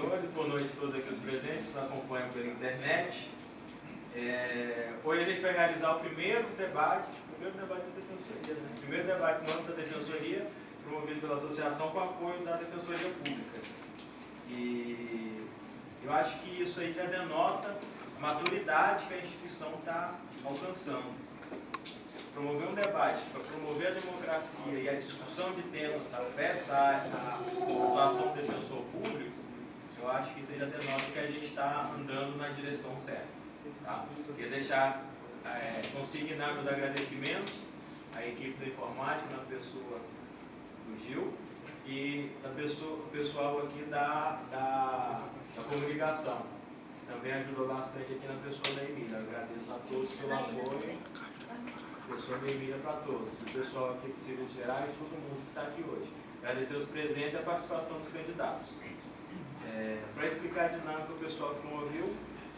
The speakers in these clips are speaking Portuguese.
Boa noite a todos aqui os presentes, que nos acompanham pela internet. Hoje a gente vai realizar o primeiro debate da Defensoria, né? Primeiro debate no âmbito da Defensoria, promovido pela Associação com apoio da Defensoria Pública. E eu acho que isso aí já denota a maturidade que a instituição está alcançando. Promover um debate para promover a democracia e a discussão de temas afetos à atuação do defensor público, eu acho que isso já denota que a gente está andando na direção certa. Tá? Queria deixar consignar meus agradecimentos à equipe da informática, na pessoa do Gil, e o pessoal aqui da comunicação. Também ajudou bastante aqui na pessoa da Emília. Agradeço a todos pelo apoio. Pessoa da Emília para todos. O pessoal aqui de Serviços Gerais, todo mundo que está aqui hoje. Agradecer os presentes e a participação dos candidatos. Para explicar a dinâmica do pessoal que promoveu,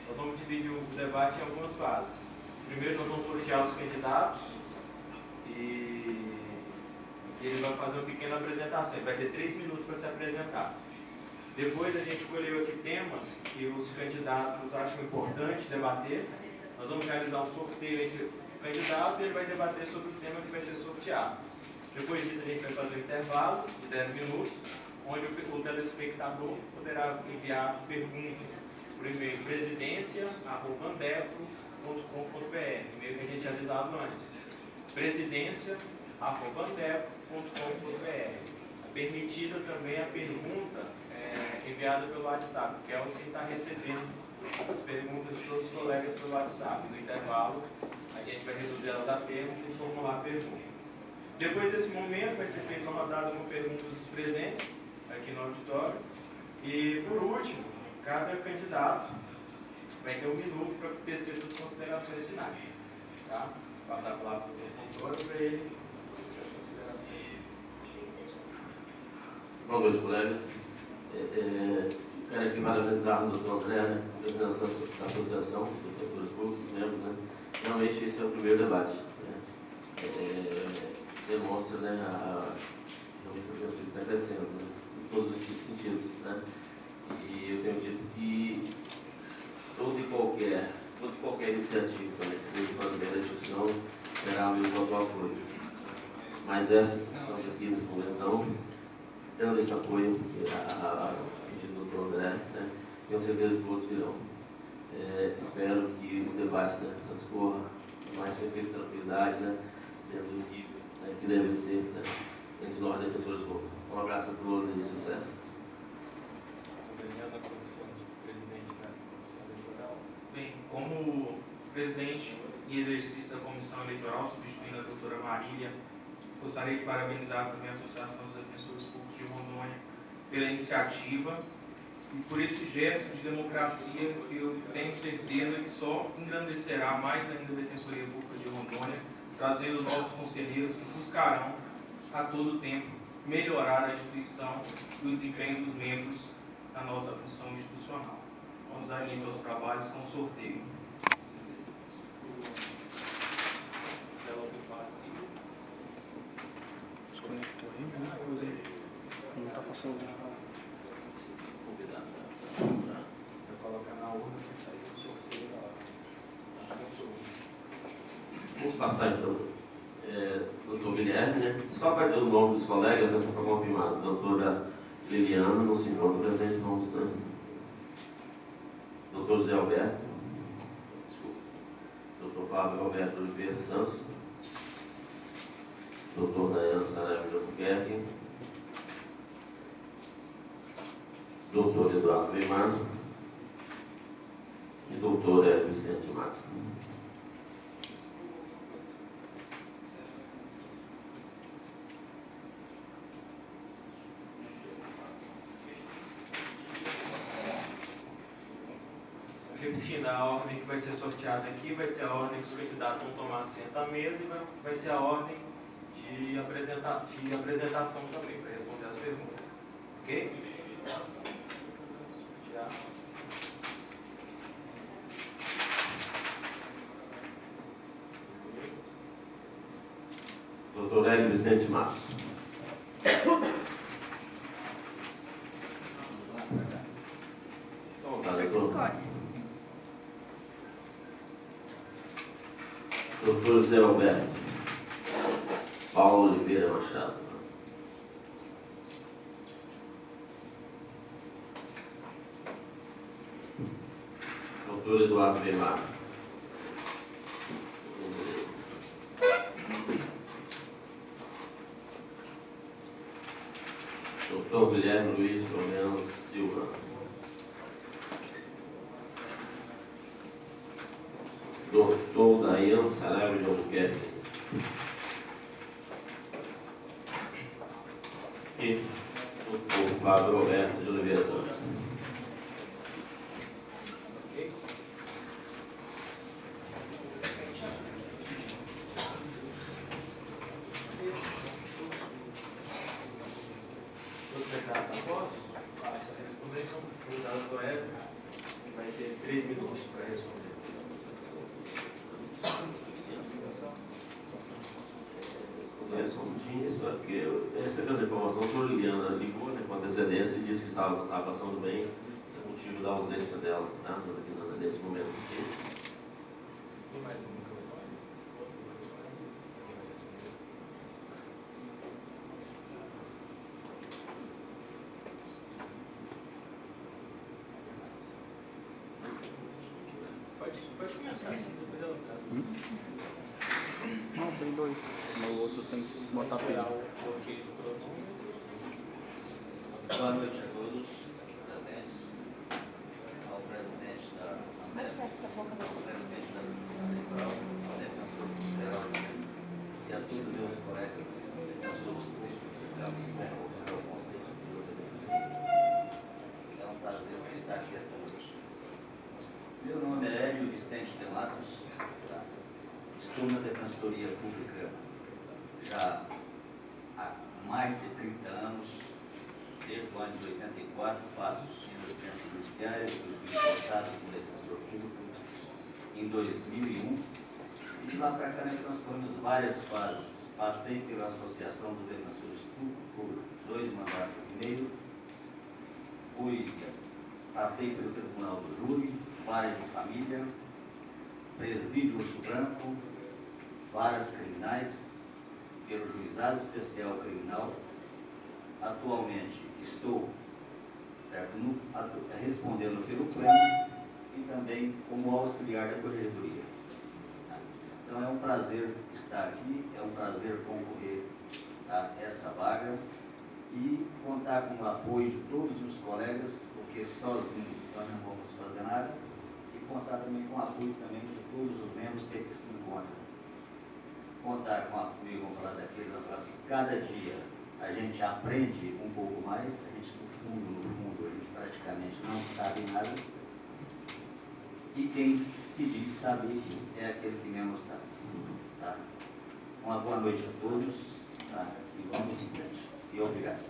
nós vamos dividir o debate em algumas fases. Primeiro nós vamos sortear os candidatos e ele vai fazer uma pequena apresentação. Ele vai ter 3 minutos para se apresentar. Depois a gente escolheu aqui temas que os candidatos acham importante debater. Nós vamos realizar um sorteio entre o candidato e ele vai debater sobre o tema que vai ser sorteado. Depois disso a gente vai fazer um intervalo de 10 minutos, onde o telespectador poderá enviar perguntas por e-mail presidência@andepro.com.br, e-mail que a gente tinha avisado antes. presidência@andepro.com.br. É permitida também a pergunta enviada pelo WhatsApp, que é o que está recebendo as perguntas de todos os colegas pelo WhatsApp. No intervalo, a gente vai reduzir elas a termos e formular a pergunta. Depois desse momento, vai ser feita uma rodada com perguntas dos presentes aqui no auditório. E, por último, cada candidato vai ter 1 minuto para tecer suas considerações finais. Tá? Vou passar a palavra para o professor para ele tecer as considerações. Boa noite, colegas. Quero aqui parabenizar o doutor André, presidente da Associação dos Defensores Públicos, membros, né? Realmente esse é o primeiro debate. Demonstra, né, realmente a pessoa está crescendo, né, em todos os sentidos, né? E eu tenho dito que toda e qualquer iniciativa, né, que seja para o bem da instituição, terá o meu total apoio. Mas essa que estamos aqui nesse momento, não, dando esse apoio a pedido do doutor André, né, tenho certeza que outros virão. Espero que o debate, né, transcorra com mais perfeita tranquilidade, né, dentro do nível, né, que deve ser, né, entre nós defensores públicos. Um abraço a todos e sucesso. Daniela, condição de presidente da Comissão Eleitoral. Bem, como presidente e exercício da Comissão Eleitoral, substituindo a doutora Marília, gostaria de parabenizar também a Associação dos Defensores Públicos de Rondônia pela iniciativa e por esse gesto de democracia que eu tenho certeza que só engrandecerá mais ainda a Defensoria Pública de Rondônia, trazendo novos conselheiros que buscarão a todo tempo melhorar a instituição e o desempenho dos membros da nossa função institucional. Vamos dar início aos trabalhos com o sorteio. Desconectou aí, né? Não está passando o vídeo. Vai colocar na urna para sair o sorteio da hora. Vamos passar então, doutor Guilherme, né? Só vai ter o nome dos colegas, essa foi confirmada. Doutora Liliana, não se encontra presente, vamos, né? Doutor José Alberto, desculpa. Doutor Fábio Roberto Oliveira Santos. Doutor Daiane Saraiva de Albuquerque. Doutor Eduardo Weimar. E doutor Hélio Vicente Matos. Repetindo, a ordem que vai ser sorteada aqui vai ser a ordem que os candidatos vão tomar assento à mesa e vai ser a ordem de apresentação também, para responder as perguntas. Ok? Já. Doutor Hélio Vicente Matos. 1 Doutor. Doutor José Alberto. Paulo Oliveira Machado. Doutor Eduardo Weimar. Doutor Guilherme Luiz Romero Silva. Doutor Dayan Saraiva de Albuquerque. E doutor Fábio Roberto de Oliveira Santos. Você está essa foto? Só responder, então, o doutor Hélio vai ter 3 minutos para responder. Só um minutinho, só que eu recebendo a informação, a Liliana ligou, né, com antecedência e disse que estava passando bem, é motivo da ausência dela, tá? Nesse momento aqui. Tem mais um microfone? Pode começar, depois ela traz. Não, tem 2. No outro tem que botar Esperar pelo. o ok do próximo. Boa noite a todos presentes, ao presidente da ANDEP, ao presidente da Comissão Eleitoral, ao defensor geral e a todos os meus colegas defensores públicos que concorreram ao Conselho Superior da Defensoria. É um prazer estar aqui esta noite. Meu nome é Hélio Vicente de Matos, tá? Estou na Defensoria Pública já há mais de 30 anos. Desde o ano de 84, faço assistência judiciária, depois fui impostado como defensor público em 2001. E de lá para cá nós transcorremos várias fases. Passei pela Associação dos Defensores Públicos por 2 mandatos e meio. Passei pelo Tribunal do Júri, Vara de Família, Presídio Urso Branco, Varas Criminais, pelo Juizado Especial Criminal. Atualmente estou respondendo pelo pleno e também como auxiliar da corregedoria. Então é um prazer estar aqui, é um prazer concorrer a essa vaga e contar com o apoio de todos os colegas, porque sozinho nós não vamos fazer nada, e contar também com o apoio também de todos os membros que aqui se encontram. Contar comigo, vamos falar daqueles que cada dia a gente aprende um pouco mais, a gente no fundo, a gente praticamente não sabe nada. E quem se diz saber é aquele que menos sabe. Tá? Uma boa noite a todos, tá? E vamos em frente. E obrigado.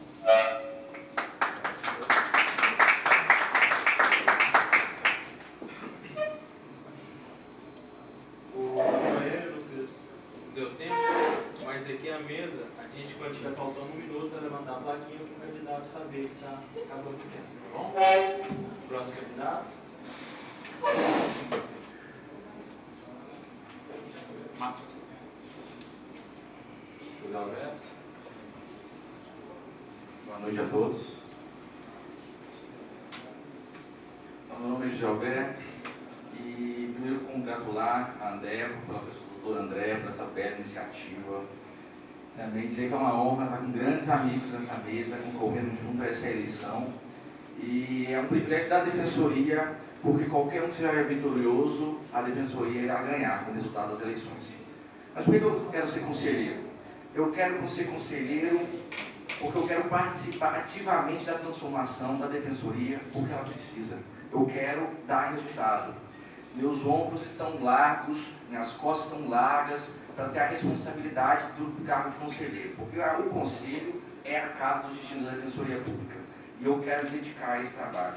O Aurélio não fez, não deu tempo, mas aqui a mesa, a gente, quando estiver faltando 1 minuto, vai levantar a plaquinha para o candidato saber que está acabando o tempo, tá bom? Próximo candidato. Matos. José Alberto. Boa noite a todos. Meu nome é José Alberto e primeiro congratular a André, pela pessoa do doutor André, por essa bela iniciativa. Também dizer que é uma honra estar com grandes amigos nessa mesa, concorrendo junto a essa eleição. E é um privilégio da Defensoria, porque qualquer um que seja vitorioso, a Defensoria irá ganhar com o resultado das eleições. Mas por que eu quero ser conselheiro? Eu quero ser conselheiro porque eu quero participar ativamente da transformação da Defensoria, porque ela precisa. Eu quero dar resultado. Meus ombros estão largos, minhas costas estão largas, para ter a responsabilidade do cargo de conselheiro. Porque o conselho é a casa dos destinos da Defensoria Pública. E eu quero me dedicar a esse trabalho.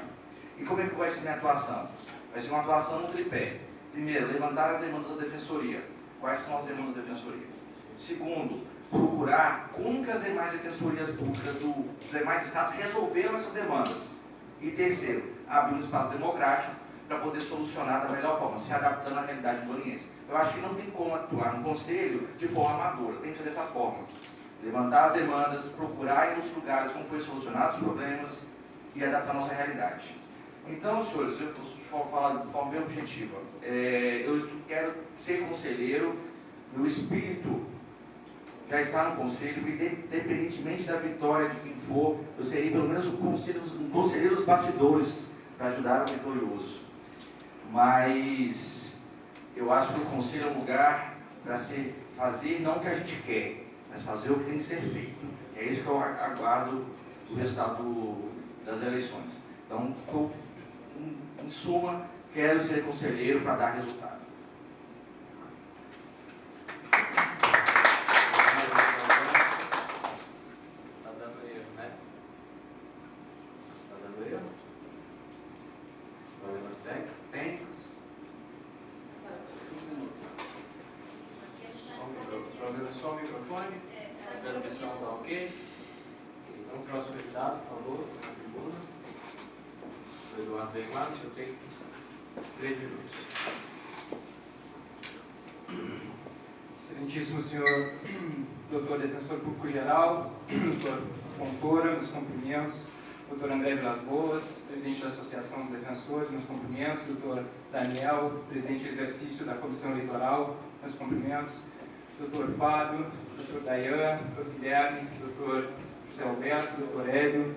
E como é que vai ser minha atuação? Vai ser uma atuação no tripé. Primeiro, levantar as demandas da Defensoria. Quais são as demandas da Defensoria? Segundo, procurar como que as demais defensorias públicas dos demais estados resolveram essas demandas. E terceiro, abrir um espaço democrático para poder solucionar da melhor forma, se adaptando à realidade boniense. Eu acho que não tem como atuar no conselho de forma amadora, tem que ser dessa forma. Levantar as demandas, procurar ir nos lugares como foi solucionados os problemas e adaptar a nossa realidade. Então, senhores, eu vou falar de forma bem objetiva. Eu quero ser conselheiro, meu espírito já está no conselho, e independentemente da vitória de quem for, eu serei pelo menos um conselheiro dos bastidores para ajudar o vitorioso. Mas eu acho que o conselho é um lugar para fazer não o que a gente quer, mas fazer o que tem que ser feito. E é isso que eu aguardo o resultado das eleições. Então, em suma, quero ser conselheiro para dar resultado. Tá dando erro, né? Tá dando erro? Problemas técnicos? Problema só o microfone? A transmissão tá ok? Então, próximo candidato, por favor, na tribuna. O Eduardo Benglassi, eu tenho 3 minutos. Excelentíssimo senhor doutor defensor público geral, doutor Fontoura, meus cumprimentos, doutor André Vilas Boas, presidente da Associação dos Defensores, meus cumprimentos, doutor Daniel, presidente de exercício da Comissão Eleitoral, meus cumprimentos, doutor Fábio, doutor Dayan, doutor Guilherme, doutor José Alberto, doutor Hélio,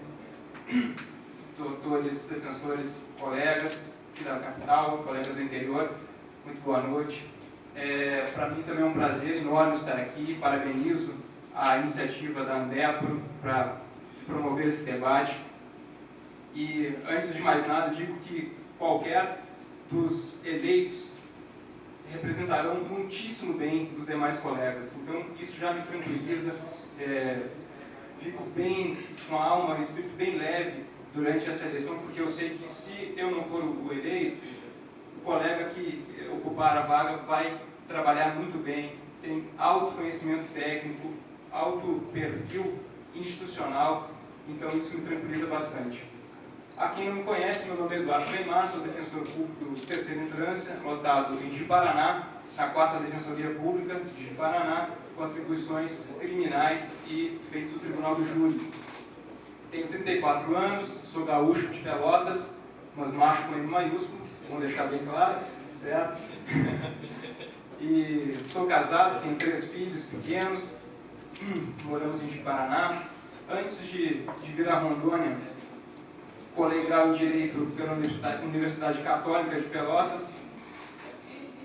doutores, defensores, colegas aqui da capital, colegas do interior, muito boa noite. Para mim também é um prazer enorme estar aqui, parabenizo a iniciativa da Andepro de promover esse debate. E, antes de mais nada, digo que qualquer dos eleitos representarão muitíssimo bem os demais colegas. Então, isso já me tranquiliza, fico bem com a alma, um espírito bem leve durante essa eleição, porque eu sei que se eu não for o eleito, o colega que ocupar a vaga vai trabalhar muito bem, tem alto conhecimento técnico, alto perfil institucional, então isso me tranquiliza bastante. A quem não me conhece, meu nome é Eduardo Neymar, sou defensor público de terceira instância, lotado em Ji-Paraná, na 4ª Defensoria Pública de Ji-Paraná, com atribuições criminais e feitos do Tribunal do Júri. Tenho 34 anos, sou gaúcho de Pelotas, mas macho com M maiúsculo, vamos deixar bem claro, certo? E sou casado, tenho 3 filhos pequenos, moramos em Ji-Paraná. Antes de vir a Rondônia, colei grau em Direito pela Universidade Católica de Pelotas.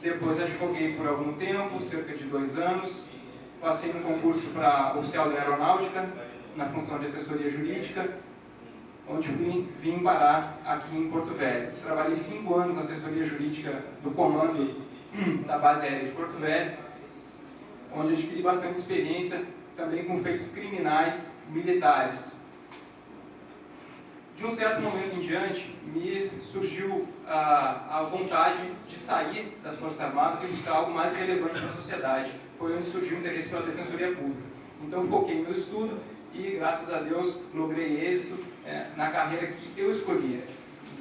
Depois advoguei por algum tempo, cerca de 2 anos. Passei no concurso para oficial da Aeronáutica, na função de assessoria jurídica, onde vim parar aqui em Porto Velho. Trabalhei 5 anos na assessoria jurídica do comando da base aérea de Porto Velho, onde adquiri bastante experiência também com feitos criminais militares. De um certo momento em diante, me surgiu a vontade de sair das Forças Armadas e buscar algo mais relevante na sociedade. Foi onde surgiu o interesse pela Defensoria Pública. Então, foquei no estudo e, graças a Deus, logrei êxito na carreira que eu escolhi.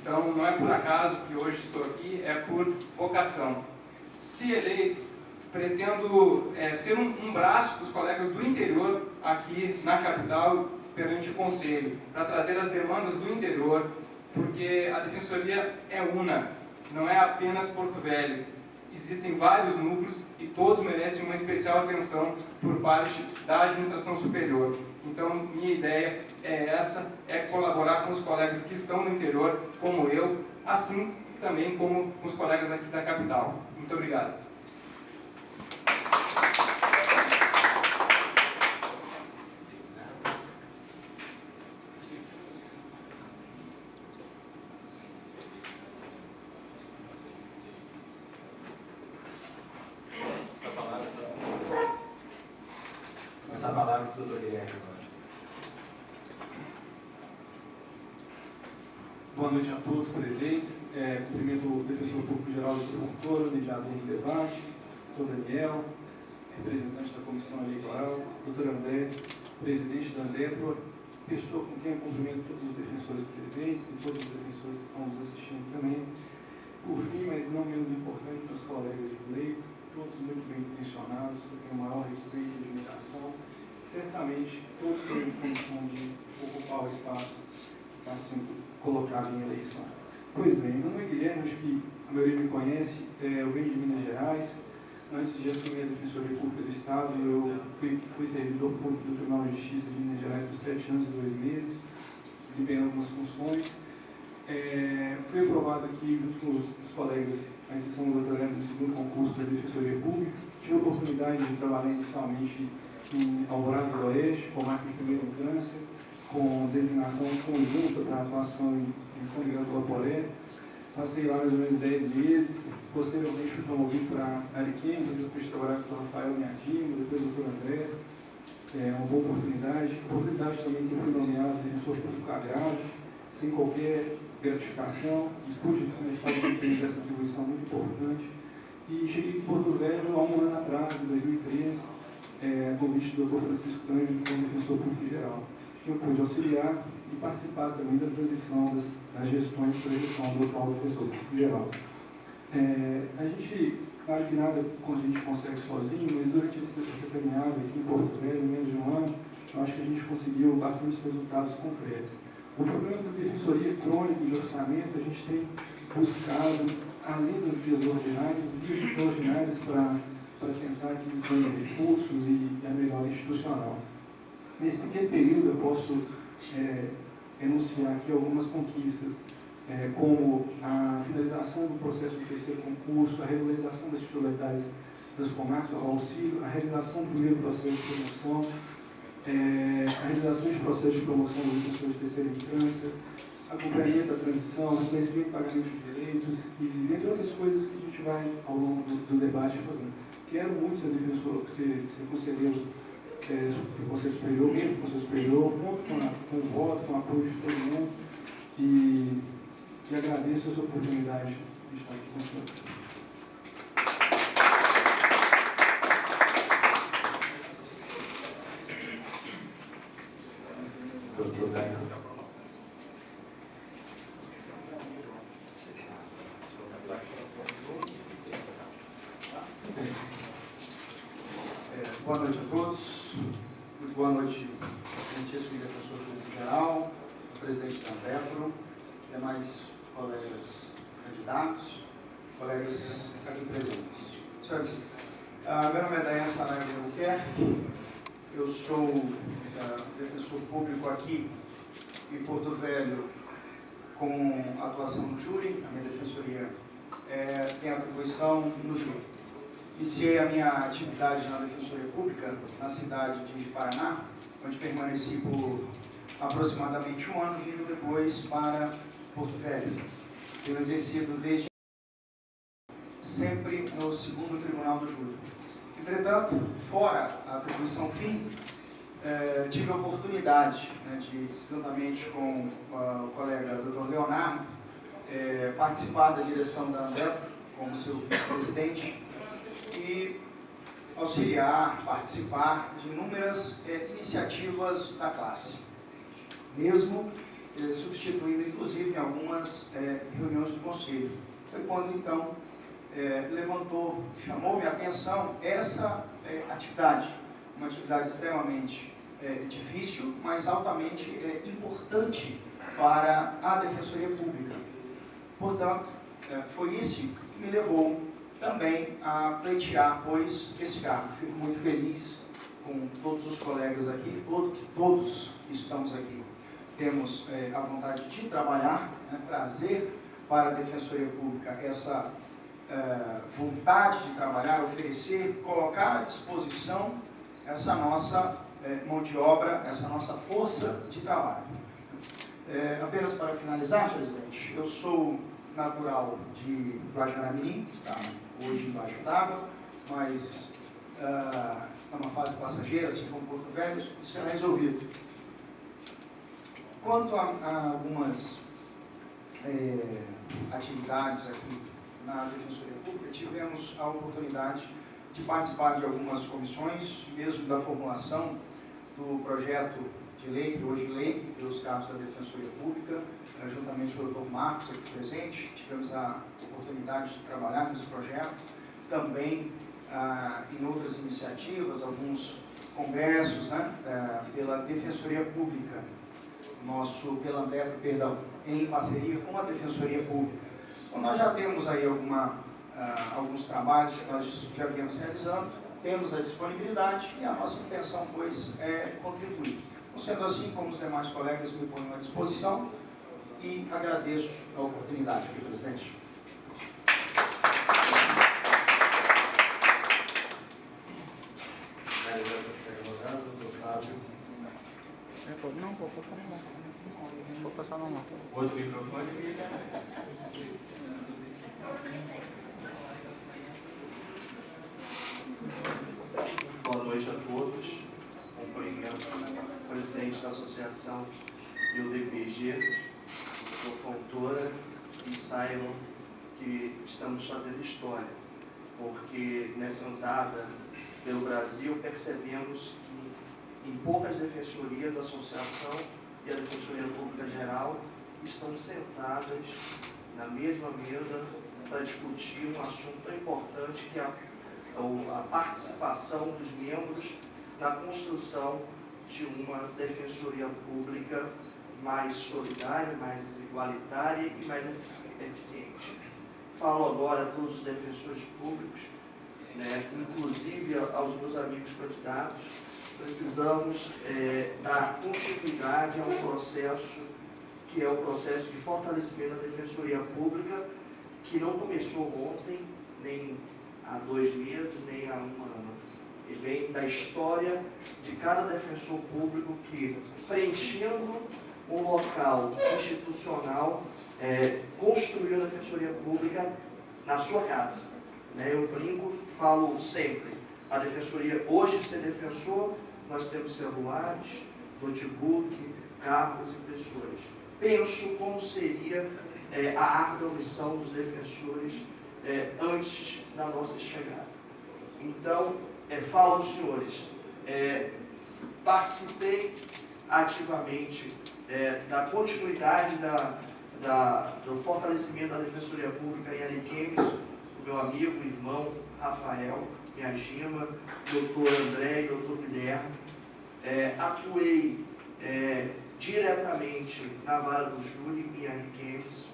Então, não é por acaso que hoje estou aqui, é por vocação. Se eleito, pretendo ser um braço dos colegas do interior aqui na capital perante o Conselho, para trazer as demandas do interior, porque a Defensoria é una, não é apenas Porto Velho. Existem vários núcleos e todos merecem uma especial atenção por parte da administração superior. Então, minha ideia é essa, é colaborar com os colegas que estão no interior, como eu, assim também como com os colegas aqui da capital. Muito obrigado. Essa palavra para o doutor Guilherme agora. Boa noite a todos presentes. Cumprimento o defensor público geral, doutor Fontoura, mediador do debate, doutor Daniel, representante da comissão eleitoral, doutor André, presidente da Andepro, pessoa com quem eu cumprimento todos os defensores presentes e todos os defensores que estão nos assistindo também. Por fim, mas não menos importante, meus colegas de pleito, todos muito bem intencionados, eu tenho o maior respeito e admiração. Certamente todos têm condição de ocupar o espaço que está sendo colocado em eleição. Pois bem, meu nome é Guilherme, acho que a maioria me conhece, eu venho de Minas Gerais. Antes de assumir a Defensoria Pública do Estado, eu fui servidor público do Tribunal de Justiça de Minas Gerais por 7 anos e 2 meses, desempenhando algumas funções. Fui aprovado aqui, junto com os colegas, na exceção do doutorando no segundo concurso da Defensoria Pública. Tive a oportunidade de trabalhar inicialmente em Alvorada do Oeste, com marca de primeira instância, com designação conjunta para atuação em São Miguel do Guaporé. Passei lá mais ou menos 10 meses, posteriormente fui promovido para Ariquemes, depois de trabalhar com o Rafael Miadimo, depois o doutor André, uma boa oportunidade também que eu fui nomeado defensor público agrário, sem qualquer gratificação, e pude começar a desempenhar dessa atribuição muito importante. E cheguei aqui em Porto Velho há um ano atrás, em 2013, convite do Dr. Francisco Cândido como defensor público geral. Eu pude auxiliar e participar também da transição das gestões para a eleição do atual defensor público geral. A gente, claro que nada a gente consegue sozinho, mas durante essa caminhada aqui em Porto Velho, em menos de um ano, eu acho que a gente conseguiu bastante resultados concretos. O problema da defensoria crônica de orçamento, a gente tem buscado, além das vias ordinárias, vias extraordinárias para tentar a aquisição de recursos e a melhora institucional. Nesse pequeno período, eu posso enunciar aqui algumas conquistas, como a finalização do processo do terceiro concurso, a regularização das titularidades das comarcas, o auxílio, a realização do primeiro processo de promoção, a realização de processo de promoção dos defensores de terceira instância, acompanhamento da transição, reconhecimento e pagamento de direitos, e dentre outras coisas que a gente vai, ao longo do debate, fazendo. Quero muito ser defensor, ser conselheiro do Conselho Superior, membro do Conselho Superior, conto com o voto, com o apoio de todo mundo, e agradeço essa oportunidade de estar aqui com o senhor. Doutor Gaio. Boa noite a todos. Muito boa noite, excelentíssimo defensor público geral, presidente da Ambepro, demais colegas candidatos, colegas aqui presentes. Senhores, meu nome é Dayan Saraiva Albuquerque, eu sou defensor público aqui em Porto Velho com atuação no júri. A minha defensoria tem atribuição no júri. Iniciei a minha atividade na Defensoria Pública na cidade de Paraná, onde permaneci por aproximadamente um ano, vindo depois para Porto Velho. Tenho exercido desde sempre no segundo Tribunal do Júri. Entretanto, fora a atribuição fim, tive a oportunidade de, juntamente com o colega Dr. Leonardo, participar da direção da Ambepro como seu vice-presidente e auxiliar, participar de inúmeras iniciativas da classe, mesmo substituindo, inclusive, em algumas reuniões do Conselho. Foi quando, então, chamou minha atenção essa atividade, uma atividade extremamente difícil, mas altamente importante para a Defensoria Pública. Portanto, foi isso que me levou também a pleitear, pois, esse cargo. Fico muito feliz com todos os colegas aqui, todos que estamos aqui. Temos a vontade de trabalhar, trazer para a Defensoria Pública essa vontade de trabalhar, oferecer, colocar à disposição essa nossa mão de obra, essa nossa força de trabalho. Apenas para finalizar, presidente, eu sou natural de Guajará-Mirim, que está hoje embaixo d'água, mas é uma fase passageira, assim como Porto Velho, isso será resolvido. Quanto a algumas atividades aqui na Defensoria Pública, tivemos a oportunidade de participar de algumas comissões, mesmo da formulação do projeto de lei, que hoje lei, pelos cargos da Defensoria Pública, juntamente com o Dr. Marcos aqui presente. Tivemos a oportunidade de trabalhar nesse projeto, também em outras iniciativas, alguns congressos, né, pela Defensoria Pública, pela ANDEP, perdão, em parceria com a Defensoria Pública. Então, nós já temos aí alguns trabalhos que nós já viemos realizando, temos a disponibilidade e a nossa intenção, pois, é contribuir. Então, sendo assim, como os demais colegas me põem à disposição e agradeço a oportunidade aqui, presidente. Não, vou passar na mão. Vou passar na mão. Outro microfone. Boa noite a todos. Cumprimento o presidente da associação e o DPG, o Fontoura, e saibam que estamos fazendo história, porque nessa andada pelo Brasil percebemos que em poucas defensorias a associação e a Defensoria Pública Geral estão sentadas na mesma mesa para discutir um assunto tão importante que é a participação dos membros na construção de uma defensoria pública mais solidária, mais igualitária e mais eficiente. Falo agora a todos os defensores públicos, né, inclusive aos meus amigos candidatos. Precisamos dar continuidade a um processo que é o processo de fortalecimento da Defensoria Pública, que não começou ontem, nem há 2 meses, nem há 1 ano. E vem da história de cada defensor público que, preenchendo um local institucional, construiu a Defensoria Pública na sua casa. Né? Eu brinco, falo sempre, a Defensoria, hoje ser defensor, nós temos celulares, notebook, carros, impressores. Penso como seria a árdua missão dos defensores antes da nossa chegada. Então, falo aos senhores, participei ativamente da continuidade do fortalecimento da Defensoria Pública em Ariquemes, o meu amigo, irmão Rafael, minha gema, doutor André e doutor Guilherme. Atuei diretamente na vara do júri em Ariquemes.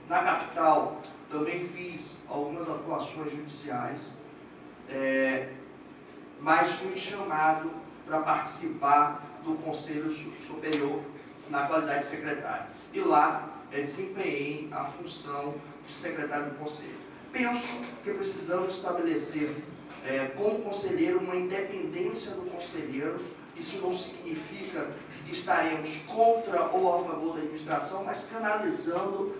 Na capital, também fiz algumas atuações judiciais, mas fui chamado para participar do Conselho Superior na qualidade de secretário. E lá desempenhei a função de secretário do Conselho. Penso que precisamos estabelecer como conselheiro uma independência do conselheiro. Isso não significa que estaremos contra ou a favor da administração, mas canalizando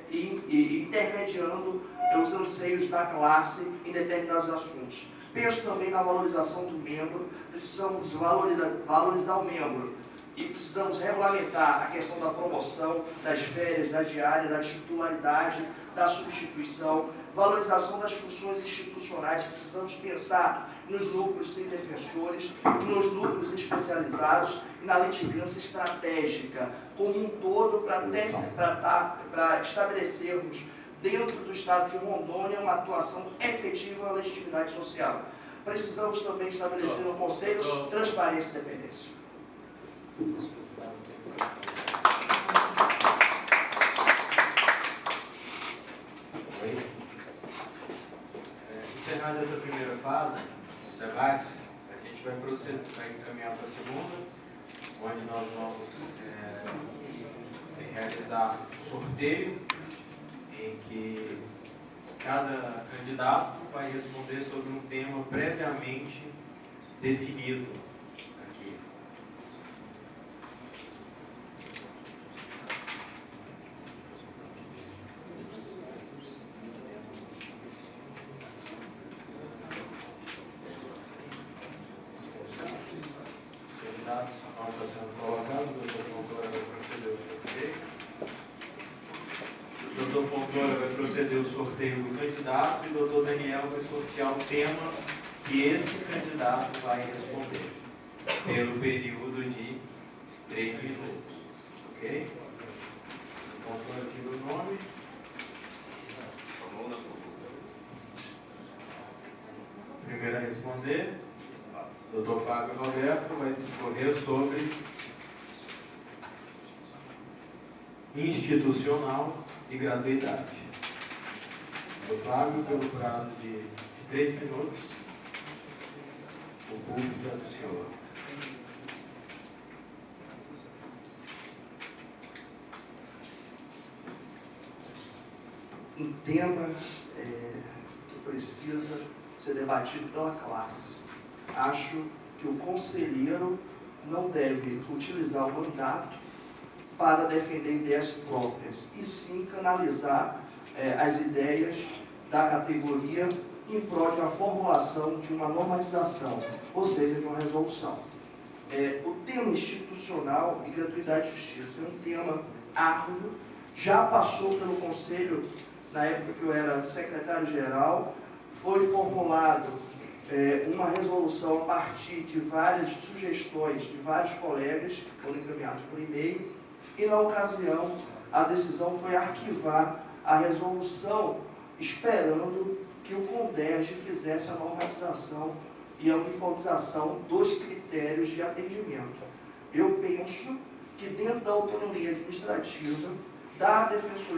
e intermediando os anseios da classe em determinados assuntos. Penso também na valorização do membro. Precisamos valorizar o membro e precisamos regulamentar a questão da promoção, das férias, da diária, da titularidade, da substituição, valorização das funções institucionais. Precisamos pensar nos núcleos sem defensores, nos núcleos especializados e na litigância estratégica como um todo para estabelecermos dentro do Estado de Rondônia uma atuação efetiva na legitimidade social. Precisamos também estabelecer no Conselho transparência e independência. Encerrada essa primeira fase do debate, a gente vai encaminhar para a segunda, onde nós vamos realizar sorteio, em que cada candidato vai responder sobre um tema previamente definido aqui. Candidatos, a nota sendo colocada, o doutor Fontoura vai proceder ao sorteio. O doutor Fontoura vai proceder ao sorteio do candidato e o doutor Daniel vai sortear o tema que esse candidato vai responder. pelo período de 3 minutos. Ok? Fonte tira o nome. Primeiro a responder, Dr. Fábio Roberto vai discorrer sobre institucional e gratuidade. Dr. Fábio, pelo prazo de 3 minutos, o público é do senhor. Um tema que precisa ser debatido pela classe. Acho que o conselheiro não deve utilizar o mandato para defender ideias próprias, e sim canalizar as ideias da categoria em prol de uma formulação de uma normatização, ou seja, de uma resolução. O tema institucional e gratuidade de justiça é um tema árduo, já passou pelo Conselho, na época que eu era secretário-geral, foi formulado uma resolução a partir de várias sugestões de vários colegas que foram encaminhados por e-mail, e na ocasião a decisão foi arquivar a resolução, esperando que o CONDERJ fizesse a normatização e a uniformização dos critérios de atendimento. Eu penso que dentro da autonomia administrativa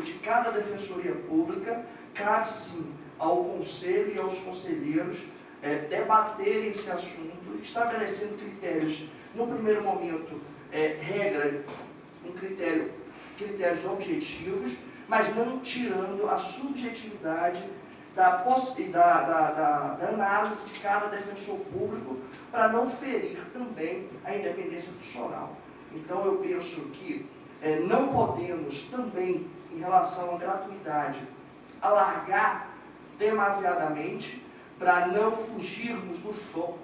de cada defensoria pública, cabe sim ao conselho e aos conselheiros debaterem esse assunto, estabelecendo critérios, no primeiro momento, critérios objetivos, mas não tirando a subjetividade da análise de cada defensor público, para não ferir também a independência funcional. Então, eu penso que não podemos também, em relação à gratuidade, alargar demasiadamente, para não fugirmos do foco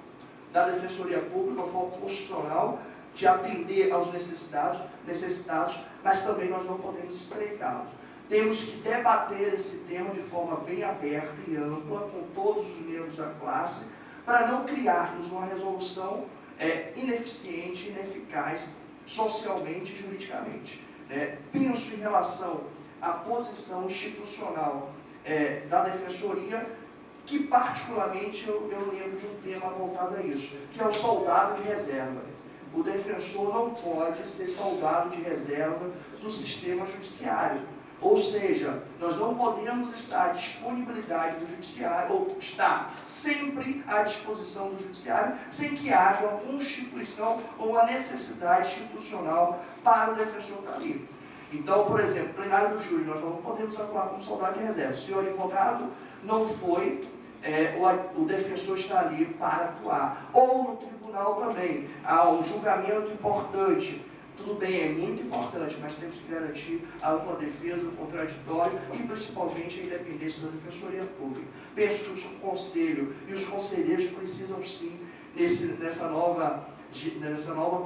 da Defensoria Pública, o foco constitucional, de atender aos necessitados, mas também nós não podemos estreitá-los. Temos que debater esse tema de forma bem aberta e ampla, com todos os membros da classe, para não criarmos uma resolução ineficiente, ineficaz, socialmente e juridicamente. Penso em relação à posição institucional da Defensoria, que particularmente eu lembro de um tema voltado a isso, que é o soldado de reserva. O defensor não pode ser soldado de reserva do sistema judiciário. Ou seja, nós não podemos estar à disponibilidade do judiciário, ou estar sempre à disposição do judiciário, sem que haja uma constituição ou uma necessidade institucional para o defensor estar ali. Então, por exemplo, plenário do júri, nós não podemos atuar como soldado de reserva. Se o advogado não foi, o defensor está ali para atuar. Ou no tribunal também, há um julgamento importante. Tudo bem, é muito importante, mas temos que garantir a ampla defesa, o contraditório e principalmente a independência da Defensoria Pública. Penso que o Conselho e os conselheiros precisam sim, nessa nova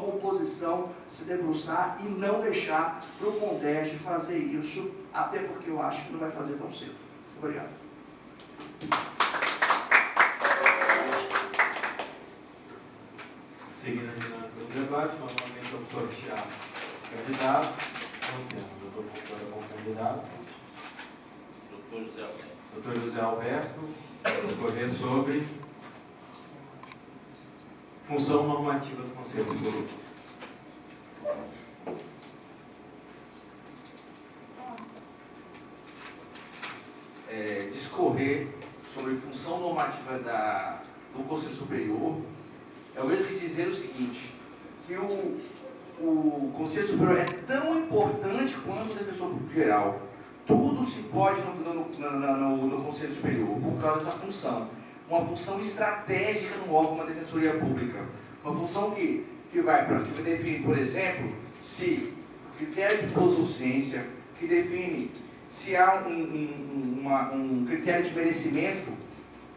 composição, se debruçar e não deixar para o CONDERJ fazer isso, até porque eu acho que não vai fazer tão cedo. Obrigado. Seguindo a dinâmica do debate, normalmente vamos sortear o candidato. Então temos o doutor Fontoura como candidato. Dr. José Alberto, vai discorrer sobre função normativa do Conselho Superior. Discorrer sobre função normativa do Conselho Superior é o mesmo que dizer o seguinte, que o Conselho Superior é tão importante quanto o Defensor Público Geral. Tudo se pode no Conselho Superior, por causa dessa função. Uma função estratégica no órgão da Defensoria Pública. Uma função que vai definir, por exemplo, se critério de prossucência, que define se há um critério de merecimento,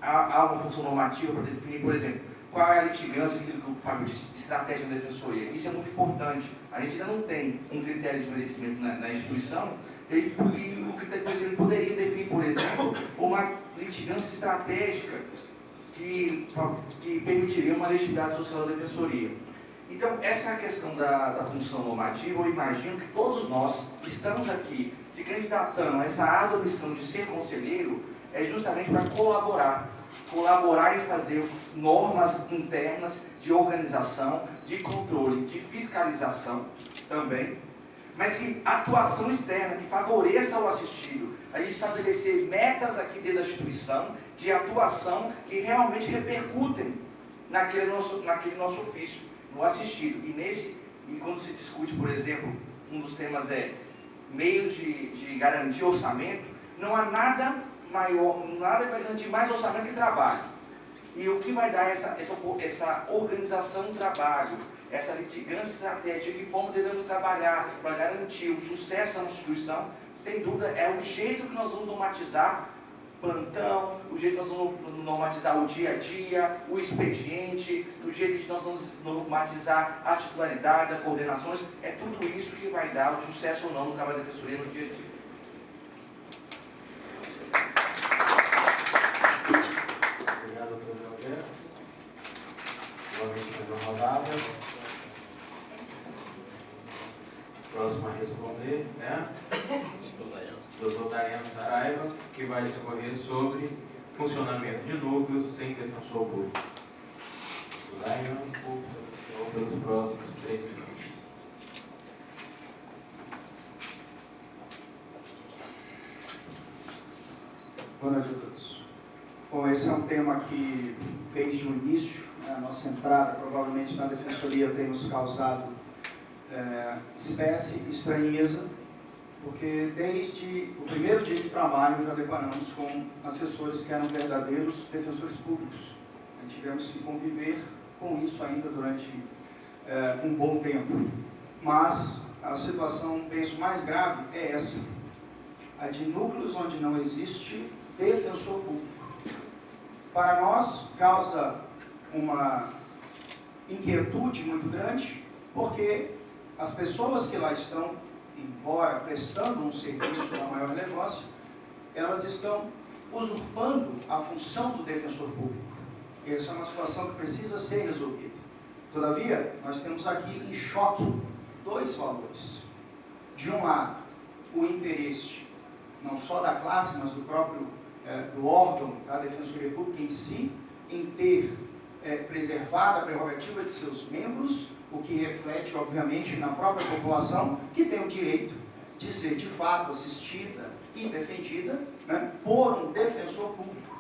há uma função normativa para definir, por exemplo, qual é a litigância, aquilo que o Fábio disse, estratégia da defensoria. Isso é muito importante. A gente ainda não tem um critério de merecimento na instituição, e o critério de merecimento poderia definir, por exemplo, uma litigância estratégica que permitiriam uma legitimidade social da defensoria. Então, essa é a questão da função normativa. Eu imagino que todos nós que estamos aqui se candidatando a essa árdua missão de ser conselheiro é justamente para colaborar em fazer normas internas de organização, de controle, de fiscalização também, mas que atuação externa, que favoreça o assistido, a gente estabelecer metas aqui dentro da instituição de atuação que realmente repercutem naquele nosso ofício, no assistido. E quando se discute, por exemplo, um dos temas é meios de garantir orçamento, não há nada maior, nada que vai garantir mais orçamento que trabalho. E o que vai dar essa organização do trabalho, essa litigância estratégica, de que forma devemos trabalhar para garantir o sucesso da nossa instituição, sem dúvida é o jeito que nós vamos normatizar plantão, o jeito que nós vamos normatizar o dia a dia, o expediente, o jeito que nós vamos normatizar as titularidades, as coordenações, é tudo isso que vai dar o sucesso ou não no trabalho da defensoria no dia a dia. Obrigado, doutor Alberto. Novamente mais uma rodada. Próximo a responder é o doutor Daiane Saraiva, que vai discorrer sobre funcionamento de núcleos sem defensor público. Doutor Daiane, pelos próximos 3 minutos. Boa noite a todos. Bom, esse é um tema que, desde o início, a nossa entrada, provavelmente na Defensoria, tem nos causado espécie estranheza, porque desde o primeiro dia de trabalho já deparamos com assessores que eram verdadeiros defensores públicos. Tivemos que conviver com isso ainda durante um bom tempo. Mas a situação, penso, mais grave é essa, a de núcleos onde não existe defensor público. Para nós, causa uma inquietude muito grande, porque as pessoas que lá estão, embora prestando um serviço da maior relevância, elas estão usurpando a função do defensor público. Essa é uma situação que precisa ser resolvida. Todavia, nós temos aqui em choque 2 valores. De um lado, o interesse, não só da classe, mas do próprio do órgão da Defensoria Pública em si, em ter preservado a prerrogativa de seus membros, o que reflete, obviamente, na própria população, que tem o direito de ser, de fato, assistida e defendida, né, por um defensor público.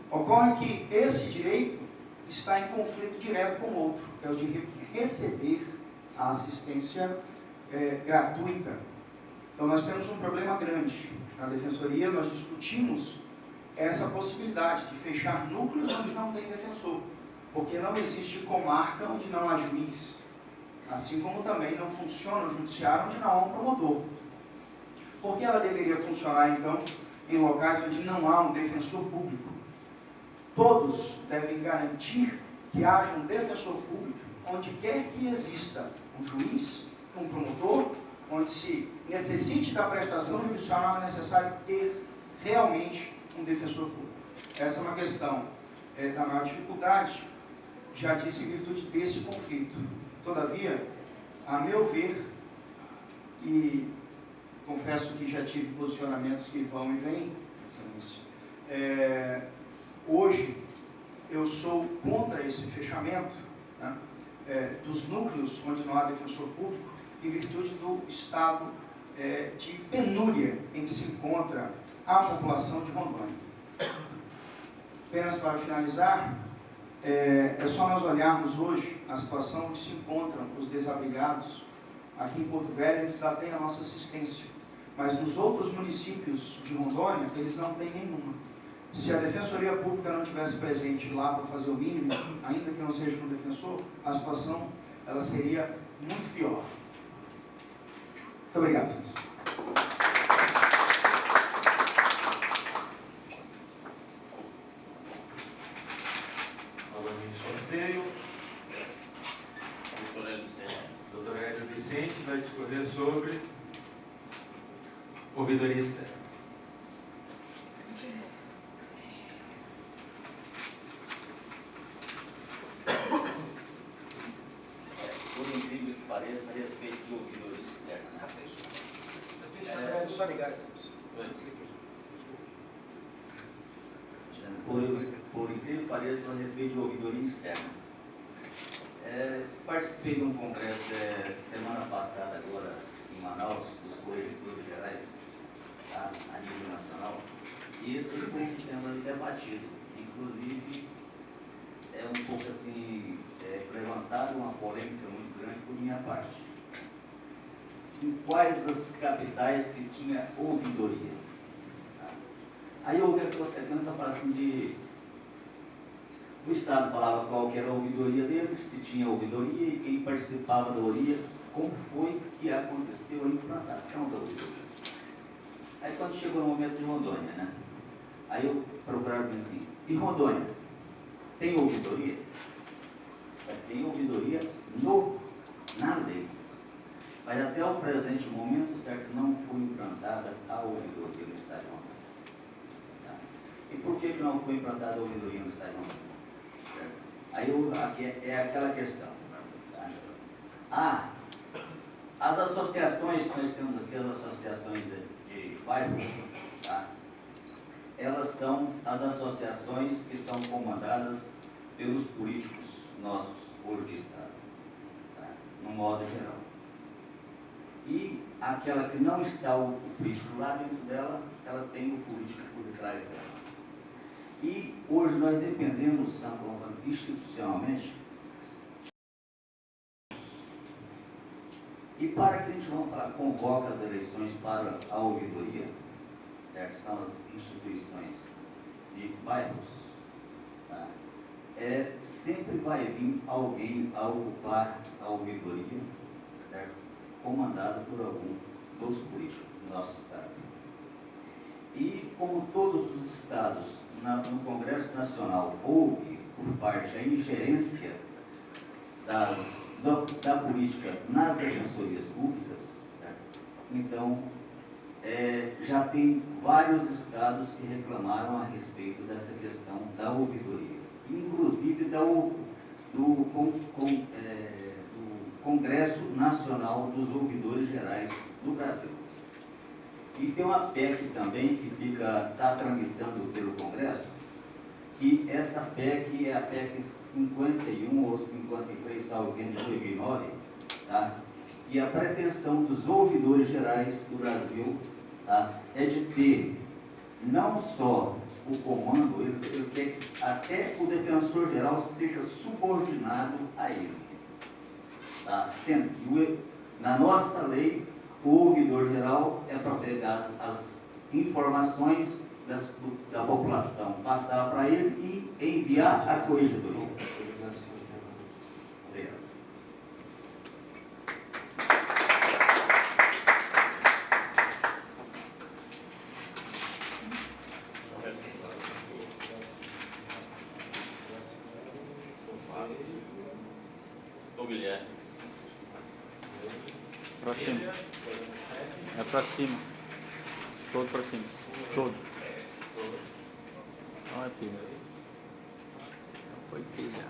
Ocorre que esse direito está em conflito direto com o outro, é o de receber a assistência gratuita. Então, nós temos um problema grande. Na Defensoria, nós discutimos essa possibilidade de fechar núcleos onde não tem defensor, porque não existe comarca onde não há juiz, assim como também não funciona o judiciário onde não há um promotor. Por que ela deveria funcionar, então, em locais onde não há um defensor público? Todos devem garantir que haja um defensor público onde quer que exista um juiz, um promotor, onde se necessite da prestação judicial, é necessário ter realmente um defensor público. Essa é uma questão da maior dificuldade, já disse, em virtude desse conflito. Todavia, a meu ver, e confesso que já tive posicionamentos que vão e vêm, hoje eu sou contra esse fechamento, né, dos núcleos onde não há defensor público, em virtude do estado de penúria em que se encontra a população de Rondônia. Apenas para finalizar, é só nós olharmos hoje a situação onde se encontram os desabrigados. Aqui em Porto Velho eles já têm a nossa assistência, mas nos outros municípios de Rondônia eles não têm nenhuma. Se a Defensoria Pública não estivesse presente lá para fazer o mínimo, ainda que não seja um defensor, a situação ela seria muito pior. Muito obrigado, senhores. Novamente sorteio. Doutor Hélio Vicente vai discorrer sobre ouvidoria externa. Por incrível que pareça, a respeito de ouvidoria externa. Participei de um congresso semana passada, agora em Manaus, dos corregedores gerais, tá, a nível nacional, e esse foi um tema debatido. Inclusive, é um pouco assim, levantado uma polêmica muito grande por minha parte. Em quais as capitais que tinha ouvidoria? Tá? Aí houve a consequência, assim, o Estado falava qual que era a ouvidoria deles, se tinha ouvidoria e quem participava da ouvidoria, como foi que aconteceu a implantação da ouvidoria. Aí quando chegou no momento de Rondônia, né? Aí eu procurava assim, e Rondônia, tem ouvidoria? Tem ouvidoria na lei. Mas até o presente momento, certo, não foi implantada a ouvidoria no Estado de Rondônia. Tá? E por que não foi implantada a ouvidoria no Estado de Rondônia? Aí aqui é aquela questão. Tá? As associações que nós temos aqui, as associações de bairro, tá? Elas são as associações que são comandadas pelos políticos nossos, hoje do Estado, tá? No modo geral. E aquela que não está o político lá dentro dela, ela tem o político por detrás dela. E hoje nós dependemos, institucionalmente, e para que a gente não convoque as eleições para a ouvidoria, certo? São as instituições de bairros, tá? Sempre vai vir alguém a ocupar a ouvidoria, certo? Comandado por algum dos políticos do nosso Estado. E como todos os estados, no Congresso Nacional, houve, por parte, a ingerência da política nas defensorias públicas, certo? Então, já tem vários estados que reclamaram a respeito dessa questão da ouvidoria, inclusive do Congresso Nacional dos Ouvidores Gerais do Brasil. E tem uma PEC também que está tramitando pelo Congresso, que essa PEC é a PEC 51 ou 53, salvo engano, de 2009, tá? E a pretensão dos ouvidores gerais do Brasil, tá, é de ter não só o comando, ele quer que até o defensor geral seja subordinado a ele. Tá? Sendo que na nossa lei, o ouvidor geral é para pegar as informações da população, passar para ele e enviar a corregedoria. Obrigado. Guilherme. Pra cima. É pra cima. Todo pra cima. Todo. Olha aqui. Foi pilha.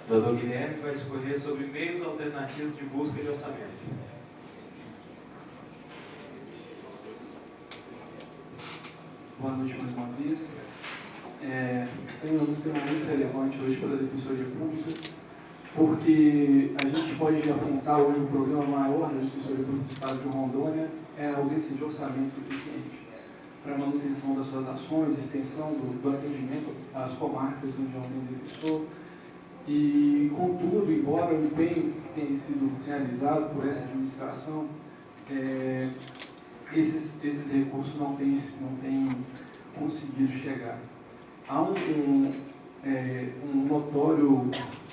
Doutor Guilherme vai discorrer sobre meios alternativos de busca de orçamento. Boa noite mais uma vez. Esse tema é um tema muito relevante hoje para a Defensoria Pública, porque a gente pode apontar hoje o problema maior da Defensoria Pública do Estado de Rondônia é a ausência de orçamento suficiente para a manutenção das suas ações, extensão do atendimento às comarcas onde não tem defensor. E, contudo, embora o empenho que tenha sido realizado por essa administração, esses recursos não têm conseguido chegar. Há uma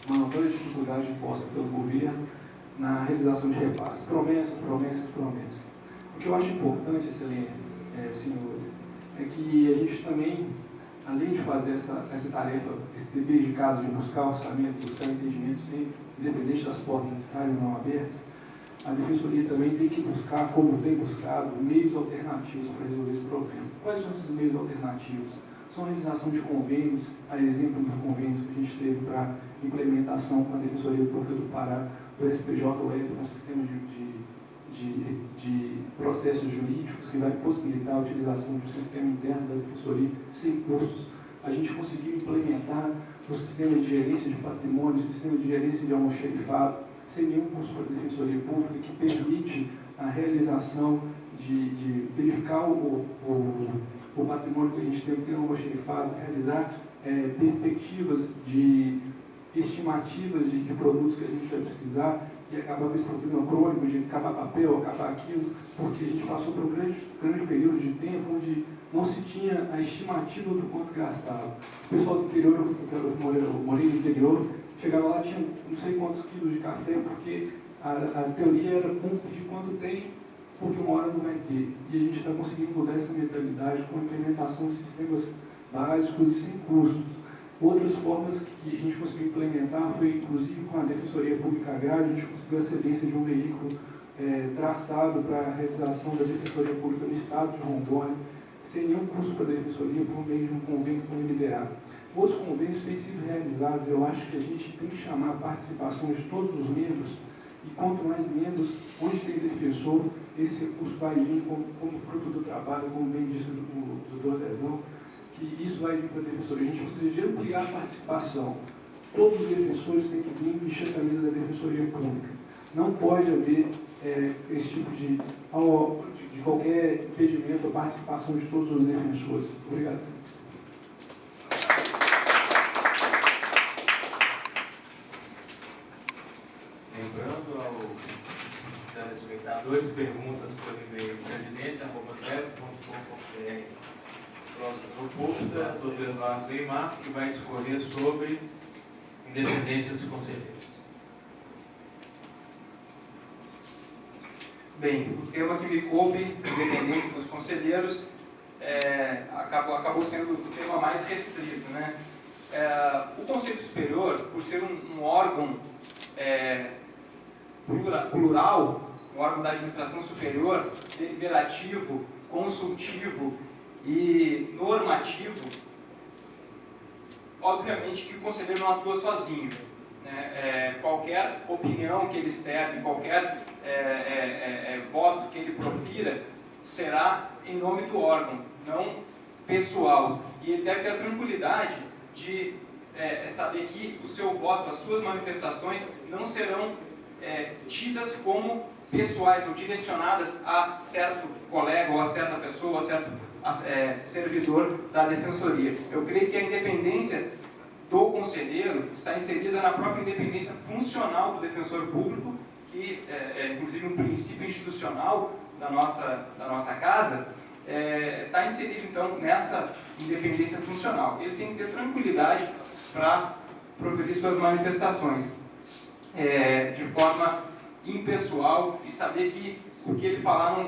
notória dificuldade imposta pelo governo na realização de repasses. Promessas. O que eu acho importante, excelências, senhores, é que a gente também, além de fazer essa tarefa, esse dever de casa de buscar orçamento, buscar entendimento sempre, independente das portas estarem ou não abertas, a Defensoria também tem que buscar, como tem buscado, meios alternativos para resolver esse problema. Quais são esses meios alternativos? São a realização de convênios, a exemplo dos convênios que a gente teve para implementação com a Defensoria Pública do Pará do SPJ Web, um sistema de processos jurídicos que vai possibilitar a utilização de um sistema interno da Defensoria sem custos. A gente conseguiu implementar o sistema de gerência de patrimônio, o sistema de gerência de almoxarifado, sem nenhum custo para a Defensoria Pública, que permite a realização de verificar o patrimônio que a gente tem que ter no almoxarifado, realizar perspectivas de estimativas de produtos que a gente vai precisar e acabar com esse problema crônico de acabar papel, acabar aquilo, porque a gente passou por um grande período de tempo onde não se tinha a estimativa do quanto gastava. O pessoal do interior, eu morei no interior, chegava lá, tinha não sei quantos quilos de café, porque a teoria era pedir quanto tem, porque uma hora não vai ter. E a gente está conseguindo mudar essa mentalidade com a implementação de sistemas básicos e sem custos. Outras formas que a gente conseguiu implementar foi, inclusive, com a Defensoria Pública Agrária, a gente conseguiu a cedência de um veículo traçado para a realização da Defensoria Pública no estado de Rondônia, sem nenhum custo para a Defensoria, por meio de um convênio com o MDA. Outros convênios têm sido realizados, eu acho que a gente tem que chamar a participação de todos os membros, e quanto mais membros, onde tem defensor, esse recurso vai vir como fruto do trabalho, como bem disse o doutor Zezão, que isso vai vir para a Defensoria. A gente precisa de ampliar a participação. Todos os defensores têm que vir vestir a camisa da Defensoria Pública. Não pode haver esse tipo de qualquer impedimento à participação de todos os defensores. Obrigado, senhor. Lembrando aos telespectadores, perguntas por e-mail presidência@def.com.br. Próxima pergunta, doutor Eduardo Neymar, que vai escolher sobre independência dos conselheiros. Bem, o tema que me coube, independência dos conselheiros, acabou sendo o tema mais restrito, né? O Conselho Superior, por ser um órgão plural, um órgão da administração superior, deliberativo, consultivo e normativo, obviamente que o conselheiro não atua sozinho, né? Qualquer opinião que ele externe, qualquer voto que ele profira, será em nome do órgão, não pessoal. E ele deve ter a tranquilidade de saber que o seu voto, as suas manifestações, não serão tidas como pessoais ou direcionadas a certo colega ou a certa pessoa, a certo servidor da Defensoria. Eu creio que a independência do conselheiro está inserida na própria independência funcional do defensor público, que é inclusive um princípio institucional da nossa casa, está inserido então nessa independência funcional. Ele tem que ter tranquilidade para proferir suas manifestações de forma impessoal e saber que o que ele falar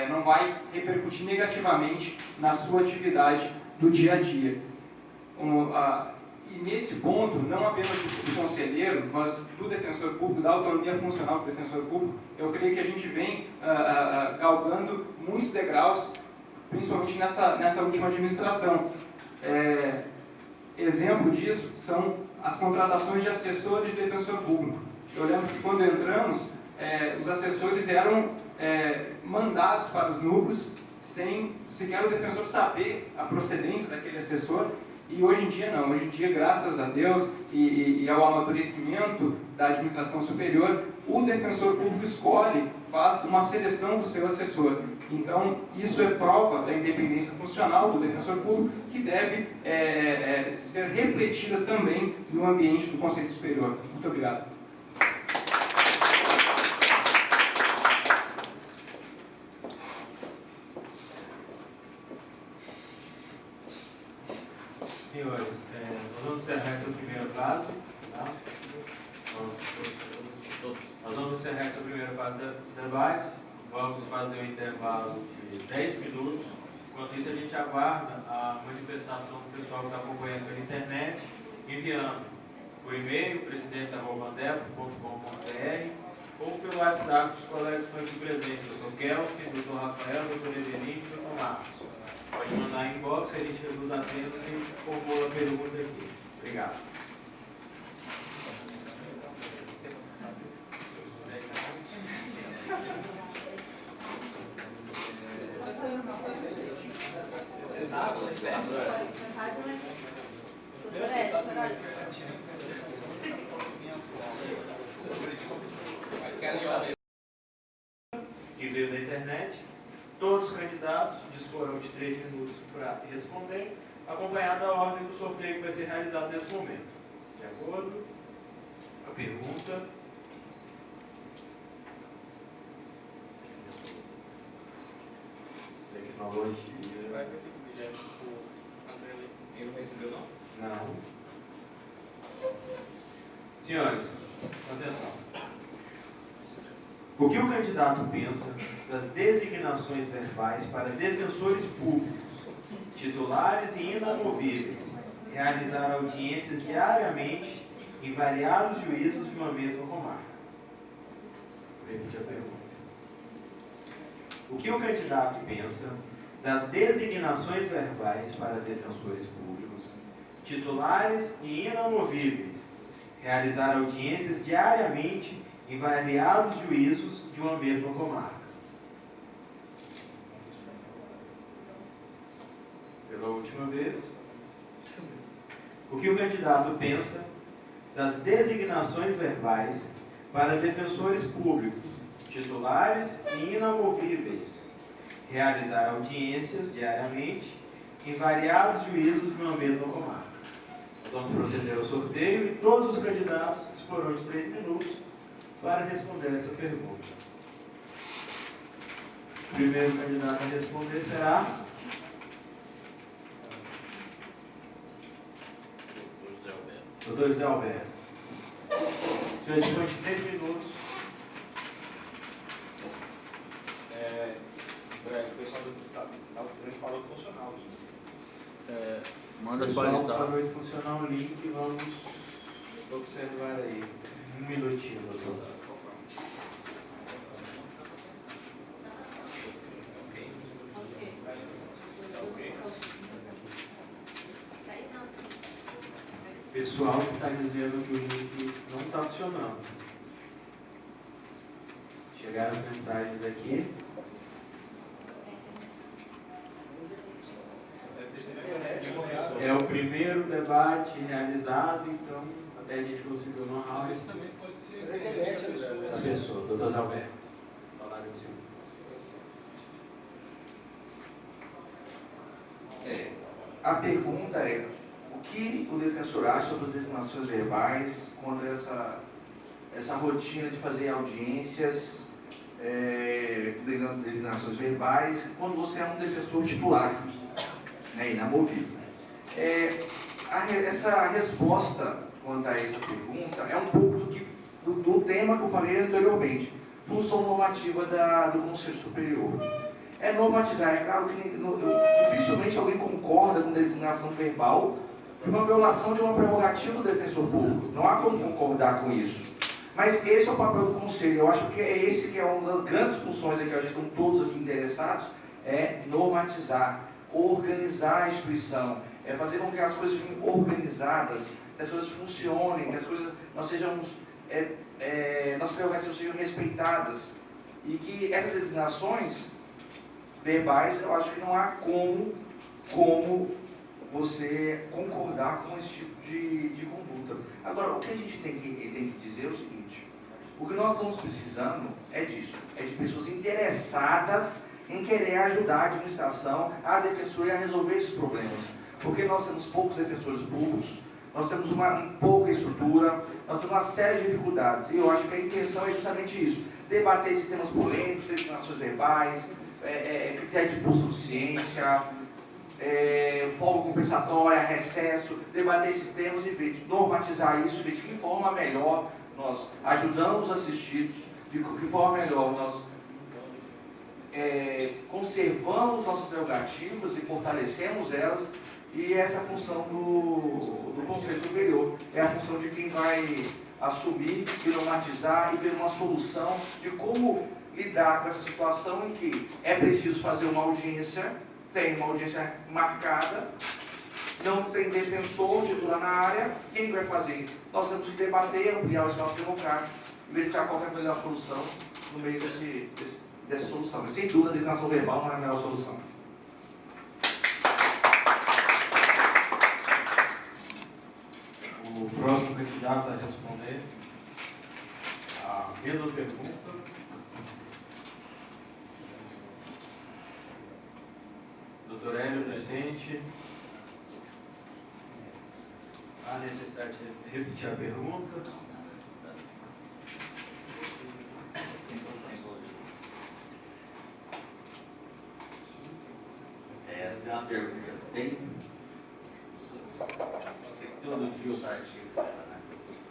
não vai repercutir negativamente na sua atividade do dia a dia. E nesse ponto, não apenas do conselheiro, mas do defensor público, da autonomia funcional do defensor público, eu creio que a gente vem galgando muitos degraus, principalmente nessa última administração. Exemplo disso são as contratações de assessores de defensor público. Eu lembro que quando entramos, os assessores eram mandados para os núcleos sem sequer o defensor saber a procedência daquele assessor. E hoje em dia não, hoje em dia, graças a Deus e ao amadurecimento da administração superior, o defensor público escolhe, faz uma seleção do seu assessor. Então, isso é prova da independência funcional do defensor público, que deve ser refletida também no ambiente do Conselho Superior. Muito obrigado. Senhores, nós vamos encerrar essa primeira fase. Tá? Nós vamos encerrar essa primeira fase dos debates. Vamos fazer um intervalo de 10 minutos. Enquanto isso, a gente aguarda a manifestação do pessoal que está acompanhando pela internet, enviando por e-mail, presidência@def.com.br, ou pelo WhatsApp dos colegas que estão aqui presentes, Dr. Kelsen, Dr. Rafael, Dr. Evelino e Dr. Marcos. Pode mandar em inbox, a gente reduz a tempo e formula a pergunta aqui. Obrigado. Que veio da internet. Todos os candidatos disporão de 3 minutos para responder, acompanhado da ordem do sorteio que vai ser realizado nesse momento. De acordo? A pergunta. Tecnologia. Ele não recebeu, não? Não. Senhores, atenção. O que o candidato pensa das designações verbais para defensores públicos, titulares e inamovíveis, realizar audiências diariamente em variados juízos de uma mesma comarca? Vou repetir a pergunta. O que o candidato pensa das designações verbais para defensores públicos, titulares e inamovíveis, realizar audiências diariamente em variados juízos de uma mesma comarca? Pela última vez. O que o candidato pensa das designações verbais para defensores públicos, titulares e inamovíveis, realizar audiências diariamente em variados juízos de uma mesma comarca? Nós vamos proceder ao sorteio e todos os candidatos disporão de 3 minutos para responder essa pergunta. O primeiro candidato a responder será Dr. José Alberto. O senhor dispõe de 3 minutos. O pessoal estava dizendo que parou de funcionar o link. Manda Pessoal, atualizar. parou de funcionar o link, vamos observar aí. Um minutinho, doutor. Pessoal que está dizendo que o link não está funcionando. Chegaram as mensagens aqui. É o primeiro debate realizado, então até a gente conseguiu no house. Isso também pode ser. A pessoa, doutor Zalberto. Falar do senhor. A pergunta é: o que o defensor acha sobre as designações verbais, contra essa rotina de fazer audiências, designações verbais, quando você é um defensor titular, né, inamovível? Essa resposta quanto a essa pergunta é um pouco do tema que eu falei anteriormente, função normativa do Conselho Superior. É normatizar, é claro que dificilmente alguém concorda com designação verbal de uma violação de uma prerrogativa do defensor público. Não há como concordar com isso. Mas esse é o papel do Conselho. Eu acho que é esse que é uma das grandes funções que a gente estão todos aqui interessados, é normatizar, organizar a instituição, é fazer com que as coisas fiquem organizadas, que as coisas funcionem, que as coisas nossas prerrogativas sejam respeitadas, e que essas designações verbais, eu acho que não há como você concordar com esse tipo de conduta. Agora, o que a gente tem que dizer é o seguinte: o que nós estamos precisando é disso, é de pessoas interessadas em querer ajudar a administração, a defensoria a resolver esses problemas. Porque nós temos poucos defensores públicos, nós temos pouca estrutura, nós temos uma série de dificuldades. E eu acho que a intenção é justamente isso: debater esses temas polêmicos, designações verbais, critério de hipossuficiência, folga compensatória, recesso, debater esses temas e ver, normatizar isso, ver de que forma melhor nós ajudamos os assistidos, de que forma melhor nós conservamos nossas prerrogativas e fortalecemos elas. E essa é a função do Conselho Superior, é a função de quem vai assumir e normatizar e ver uma solução de como lidar com essa situação em que é preciso fazer uma audiência, tem uma audiência marcada, não tem defensor titular na área. Quem vai fazer? Nós temos que debater, ampliar o espaço democrático e verificar qual é a melhor solução no meio dessa solução. Mas sem dúvida a designação verbal não é a melhor solução. candidato a responder pela pergunta. Doutor Hélio Vicente. Há necessidade de repetir a pergunta? Essa é uma pergunta bem... Todo dia eu pratico ela, né?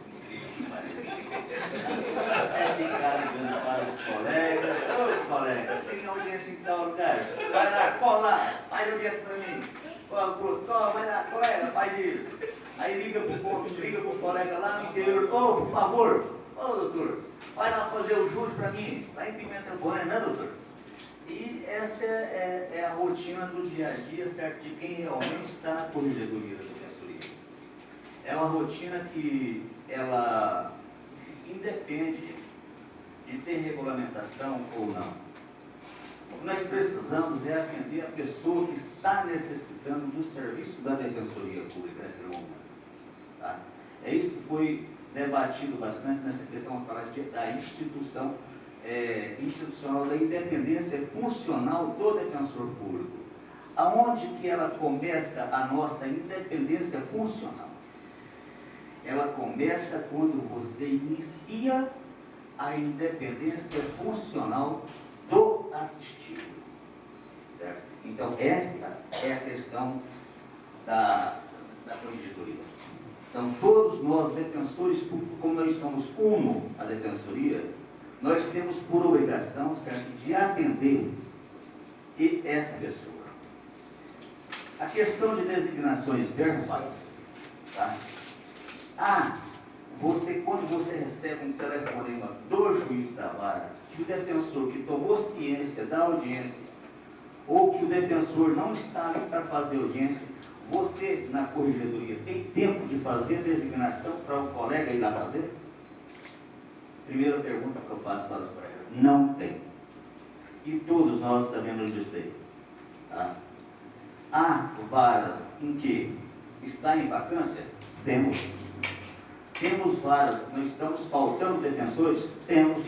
Incrível que pareça. É ficar ligando para os colegas. Ô colega, tem audiência em tal lugar? Vai lá, cola lá, faz audiência para mim. Toma, vai lá, colega, faz isso. Aí liga pro colega lá no interior. Ô, por favor, ô doutor, vai lá fazer o juros para mim. Lá em Pimenta Buena, né doutor? E essa é a rotina do dia a dia, certo? De quem realmente está na corregedoria da defensoria. É uma rotina que ela independe de ter regulamentação ou não. O que nós precisamos é atender a pessoa que está necessitando do serviço da Defensoria Pública naquele momento. Tá? É isso que foi debatido bastante nessa questão da instituição institucional da independência funcional do defensor público. Aonde que ela começa a nossa independência funcional? Ela começa quando você inicia a independência funcional do assistido. Certo? Então, essa é a questão da corregedoria. Então, todos nós, defensores públicos, como nós somos a defensoria, nós temos por obrigação, certo, de atender essa pessoa. A questão de designações verbais, tá? Quando você recebe um telefonema do juiz da vara, que o defensor que tomou ciência da audiência, ou que o defensor não está ali para fazer audiência, você, na corregedoria, tem tempo de fazer designação para o colega ir lá fazer? Primeira pergunta que eu faço para os colegas: não tem. E todos nós sabemos disso aí. Tá? Há varas em que está em vacância? Temos. Temos varas, nós estamos faltando defensores? Temos.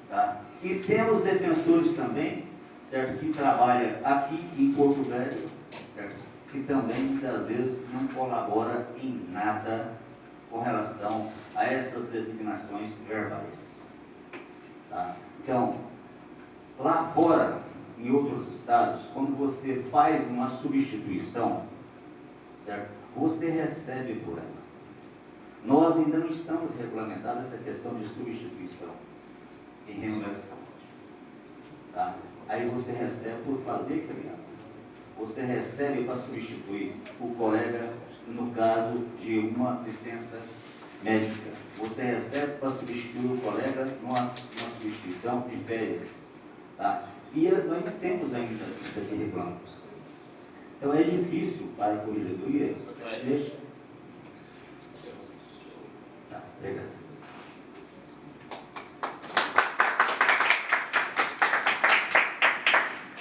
Tá? E temos defensores também, certo, que trabalham aqui em Porto Velho, certo, que também muitas vezes não colabora em nada com relação a essas designações verbais. Tá? Então, lá fora, em outros estados, quando você faz uma substituição, certo, você recebe por ela. Nós ainda não estamos regulamentados essa questão de substituição em remuneração. Tá? Aí você recebe por fazer aquele ato. Você recebe para substituir o colega no caso de uma licença médica. Você recebe para substituir o colega numa substituição de férias. Tá? E nós não temos ainda isso aqui regulado. Então é difícil para a corregedoria. Deixa. Tá, obrigado.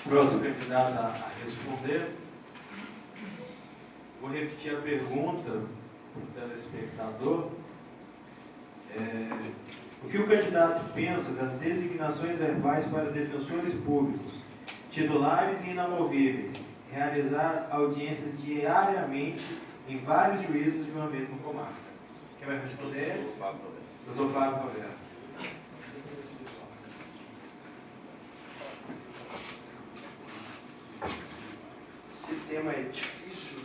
Próximo candidato a responder. Vou repetir a pergunta do telespectador. O que o candidato pensa das designações verbais para defensores públicos, titulares e inamovíveis, realizar audiências diariamente em vários juízos de uma mesma comarca? Quem vai responder? Dr. Fábio Pavera. Esse tema é difícil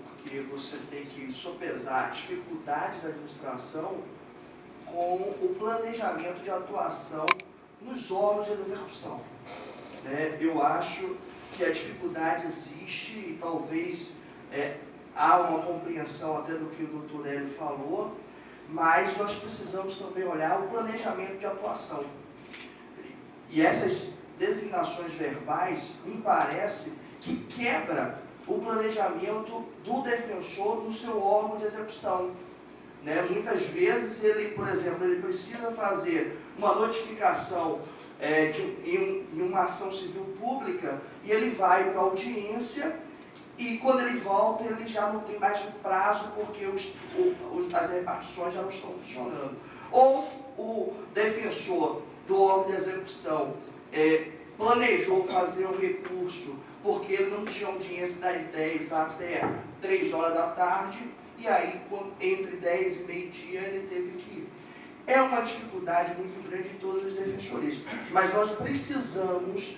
porque você tem que sopesar a dificuldade da administração com o planejamento de atuação nos órgãos de execução. Eu acho que a dificuldade existe e talvez há uma compreensão até do que o doutor Hélio falou, mas nós precisamos também olhar o planejamento de atuação. E essas designações verbais, me parece que quebra o planejamento do defensor no seu órgão de execução. Muitas vezes ele, por exemplo, ele precisa fazer uma notificação em uma ação civil pública e ele vai para a audiência e quando ele volta, ele já não tem mais o prazo, porque as repartições já não estão funcionando. Ou o defensor do órgão de execução planejou fazer um recurso porque ele não tinha audiência das 10 até 3 horas da tarde, e aí entre 10 e meio-dia ele teve que ir. É uma dificuldade muito grande em todas as defensorias, mas nós precisamos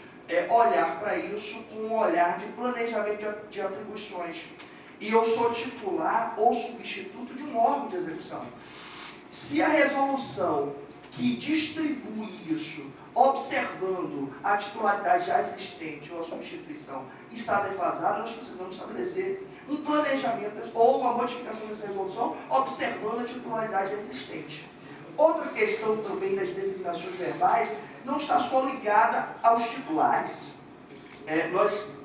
olhar para isso com um olhar de planejamento de atribuições. E eu sou titular ou substituto de um órgão de execução. Se a resolução que distribui isso, observando a titularidade já existente ou a substituição está defasada, nós precisamos estabelecer um planejamento ou uma modificação dessa resolução, observando a titularidade já existente. Outra questão também das designações verbais não está só ligada aos titulares.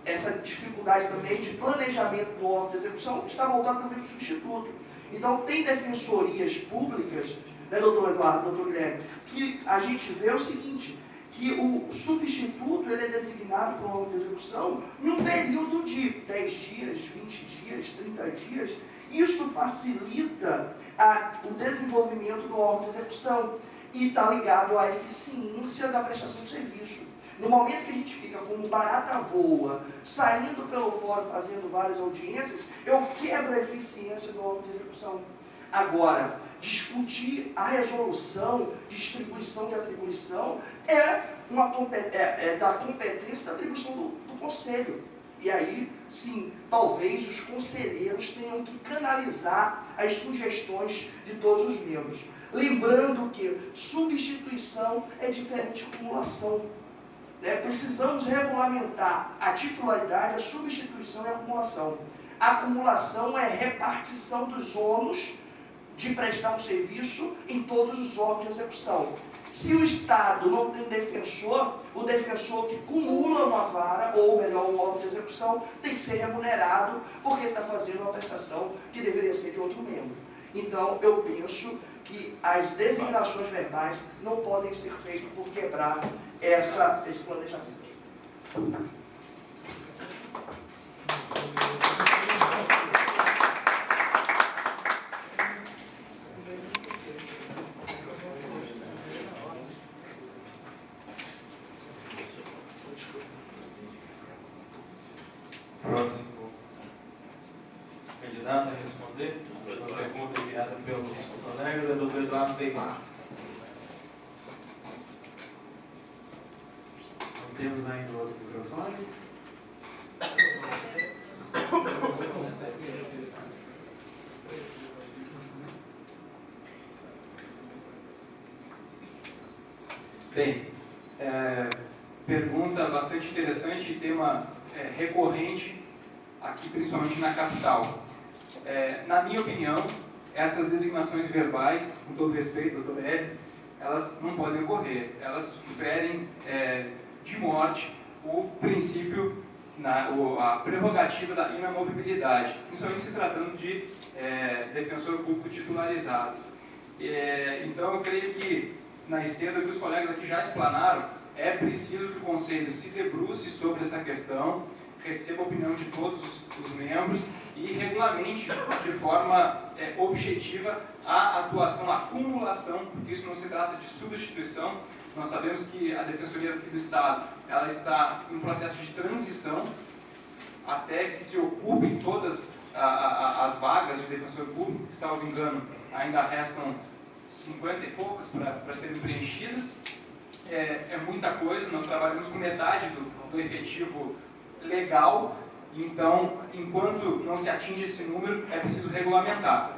Essa dificuldade também de planejamento do órgão de execução está voltada também para o substituto. Então, tem defensorias públicas, né, doutor Eduardo, doutor Guilherme, que a gente vê o seguinte, que o substituto ele é designado para o órgão de execução num período de 10 dias, 20 dias, 30 dias. Isso facilita o desenvolvimento do órgão de execução e está ligado à eficiência da prestação de serviço. No momento que a gente fica como barata voa, saindo pelo fórum, fazendo várias audiências, eu quebro a eficiência do órgão de execução. Agora, discutir a resolução, distribuição de atribuição, da competência da atribuição do conselho. E aí, sim, talvez os conselheiros tenham que canalizar as sugestões de todos os membros. Lembrando que substituição é diferente de acumulação. Precisamos regulamentar a titularidade, a substituição e a acumulação. A acumulação é repartição dos ônus de prestar um serviço em todos os órgãos de execução. Se o Estado não tem defensor, o defensor que cumula uma vara, ou melhor, um órgão de execução, tem que ser remunerado porque está fazendo uma prestação que deveria ser de outro membro. Então, eu penso que as designações verbais não podem ser feitas por quebrar esse planejamento. Próximo candidato a responder uma pergunta enviada pelos colegas, é o Dr. Eduardo Beimar. Não temos ainda outro microfone. Bem, pergunta bastante interessante e tema recorrente aqui, principalmente na capital. Na minha opinião, essas designações verbais, com todo respeito, doutor Hélio, elas não podem ocorrer. Elas ferem de morte o princípio, a prerrogativa da inamovibilidade, principalmente se tratando de defensor público titularizado. Então, eu creio que, na esteira que os colegas aqui já explanaram, é preciso que o Conselho se debruce sobre essa questão, receba a opinião de todos os membros e regulamente de forma objetiva a atuação, a acumulação, porque isso não se trata de substituição. Nós sabemos que a Defensoria aqui do Estado ela está em um processo de transição até que se ocupem todas as vagas de defensor público, que, salvo engano, ainda restam 50 e poucas para serem preenchidas. É muita coisa, nós trabalhamos com metade do efetivo legal, então, enquanto não se atinge esse número, é preciso regulamentar.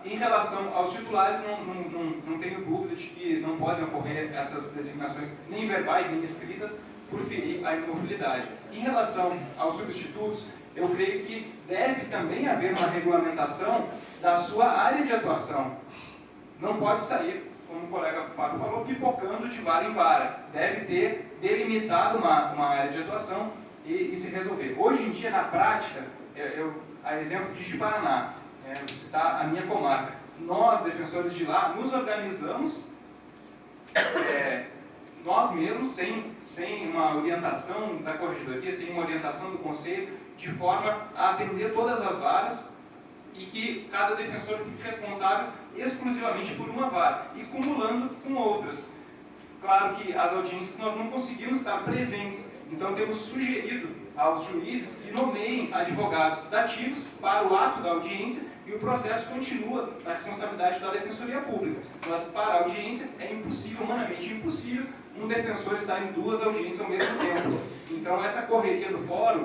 Em relação aos titulares, não tenho dúvida de que não podem ocorrer essas designações nem verbais nem escritas por ferir a imobilidade. Em relação aos substitutos, eu creio que deve também haver uma regulamentação da sua área de atuação. Não pode sair, como o colega Fábio falou, pipocando de vara em vara. Deve ter delimitado uma área de atuação e se resolver. Hoje em dia, na prática, a exemplo de Paraná, vou citar a minha comarca, nós, defensores de lá, nos organizamos nós mesmos, sem uma orientação da corregedoria, sem uma orientação do conselho, de forma a atender todas as varas e que cada defensor fique responsável exclusivamente por uma vara e cumulando com outras. Claro que as audiências nós não conseguimos estar presentes, então temos sugerido aos juízes que nomeiem advogados dativos para o ato da audiência e o processo continua na responsabilidade da Defensoria Pública. Mas para a audiência é impossível, humanamente impossível, um defensor estar em 2 audiências ao mesmo tempo. Então essa correria do fórum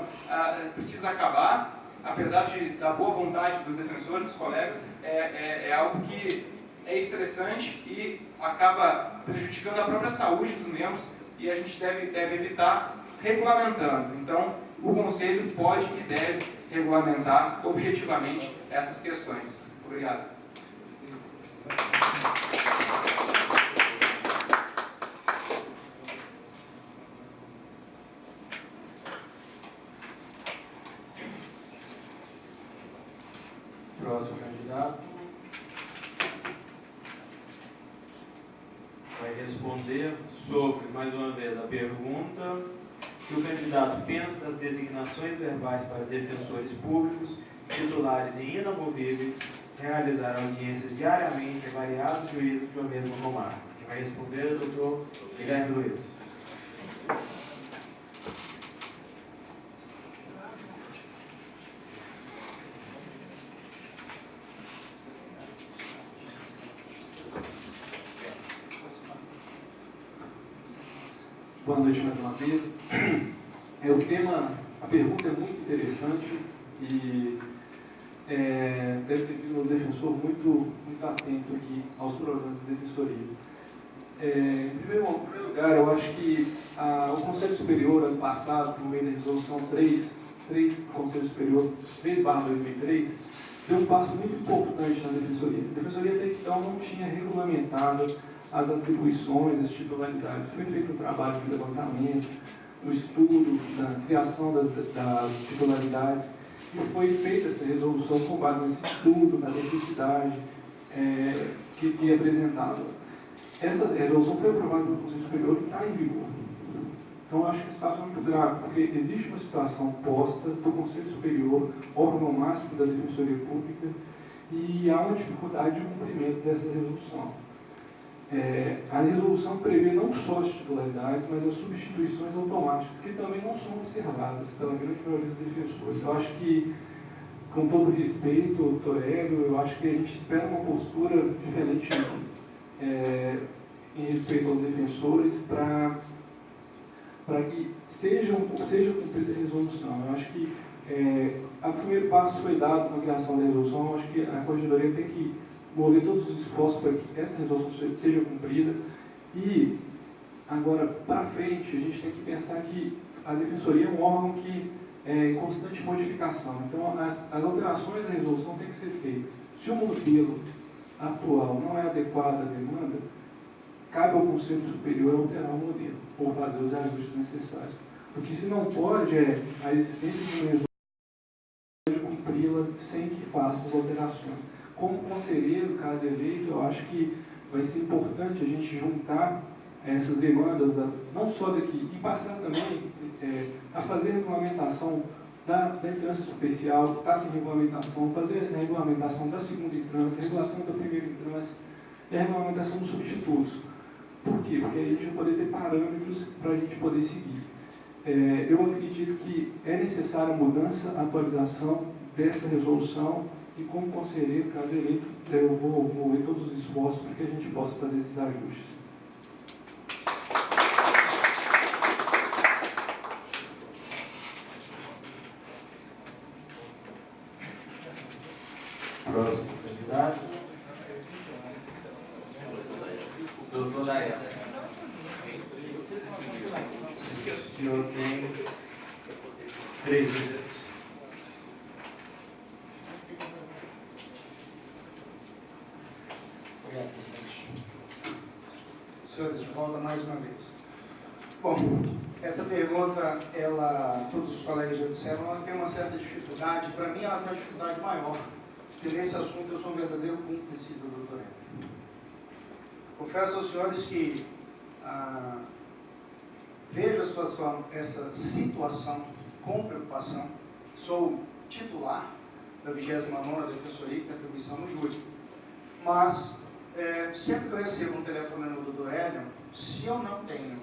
precisa acabar, apesar da boa vontade dos defensores, dos colegas, é algo que é estressante e acaba prejudicando a própria saúde dos membros e a gente deve evitar regulamentando. Então, o Conselho pode e deve regulamentar objetivamente essas questões. Obrigado. Próximo candidato. Vai responder sobre, mais uma vez, a pergunta que o candidato pensa das designações verbais para defensores públicos, titulares e inamovíveis, realizar audiências diariamente a variados juízes de uma mesma comarca. Quem vai responder é o doutor Guilherme Luiz. Boa noite mais uma vez. A pergunta é muito interessante e deve ter vindo um defensor muito atento aqui aos problemas da defensoria. Em primeiro lugar, eu acho que o Conselho Superior, ano passado, por meio da resolução 3 do Conselho Superior 3/2003, deu um passo muito importante na defensoria. A defensoria até então não tinha regulamentado as atribuições, as titularidades. Foi feito um trabalho de levantamento, um estudo da criação das titularidades e foi feita essa resolução com base nesse estudo, na necessidade que é apresentada. Essa resolução foi aprovada pelo Conselho Superior e está em vigor. Então, eu acho que a situação é muito grave, porque existe uma situação posta do Conselho Superior, órgão máximo da Defensoria Pública, e há uma dificuldade de cumprimento dessa resolução. A resolução prevê não só as titularidades, mas as substituições automáticas, que também não são observadas pela grande maioria dos defensores. Eu acho que, com todo respeito, doutor Hélio, eu acho que a gente espera uma postura diferente em respeito aos defensores para que seja cumprida a resolução. Eu acho que o primeiro passo foi dado com a criação da resolução. Eu acho que a Corregedoria tem que mover todos os esforços para que essa resolução seja cumprida. E, agora, para frente, a gente tem que pensar que a Defensoria é um órgão que é em constante modificação. Então, as alterações da resolução têm que ser feitas. Se o modelo atual não é adequado à demanda, cabe ao Conselho Superior alterar o modelo, ou fazer os ajustes necessários. Porque se não pode, a existência de uma resolução pode cumpri-la sem que faça as alterações. Como conselheiro, caso eleito, eu acho que vai ser importante a gente juntar essas demandas, não só daqui, e passar também a fazer a regulamentação da instância especial, que está sem regulamentação, fazer a regulamentação da segunda instância, a regulação da primeira instância e a regulamentação dos substitutos. Por quê? Porque aí a gente vai poder ter parâmetros para a gente poder seguir. Eu acredito que é necessária a mudança, a atualização dessa resolução e, como conselheiro, caso eleito, eu vou mover todos os esforços para que a gente possa fazer esses ajustes. Próximo candidato. Doutor Jair. O senhor tem 3 minutos. Obrigado, presidente. Senhores, de volta mais uma vez. Bom, essa pergunta, todos os colegas já disseram, ela tem uma certa dificuldade. Para mim, ela tem uma dificuldade maior, porque nesse assunto eu sou um verdadeiro cúmplice do doutor Hélio. Confesso aos senhores que vejo essa situação com preocupação. Sou titular da 29ª Defensoria, que tem atribuição no júri. Mas, sempre que eu recebo um telefonema do Dr. Hélio, se eu não tenho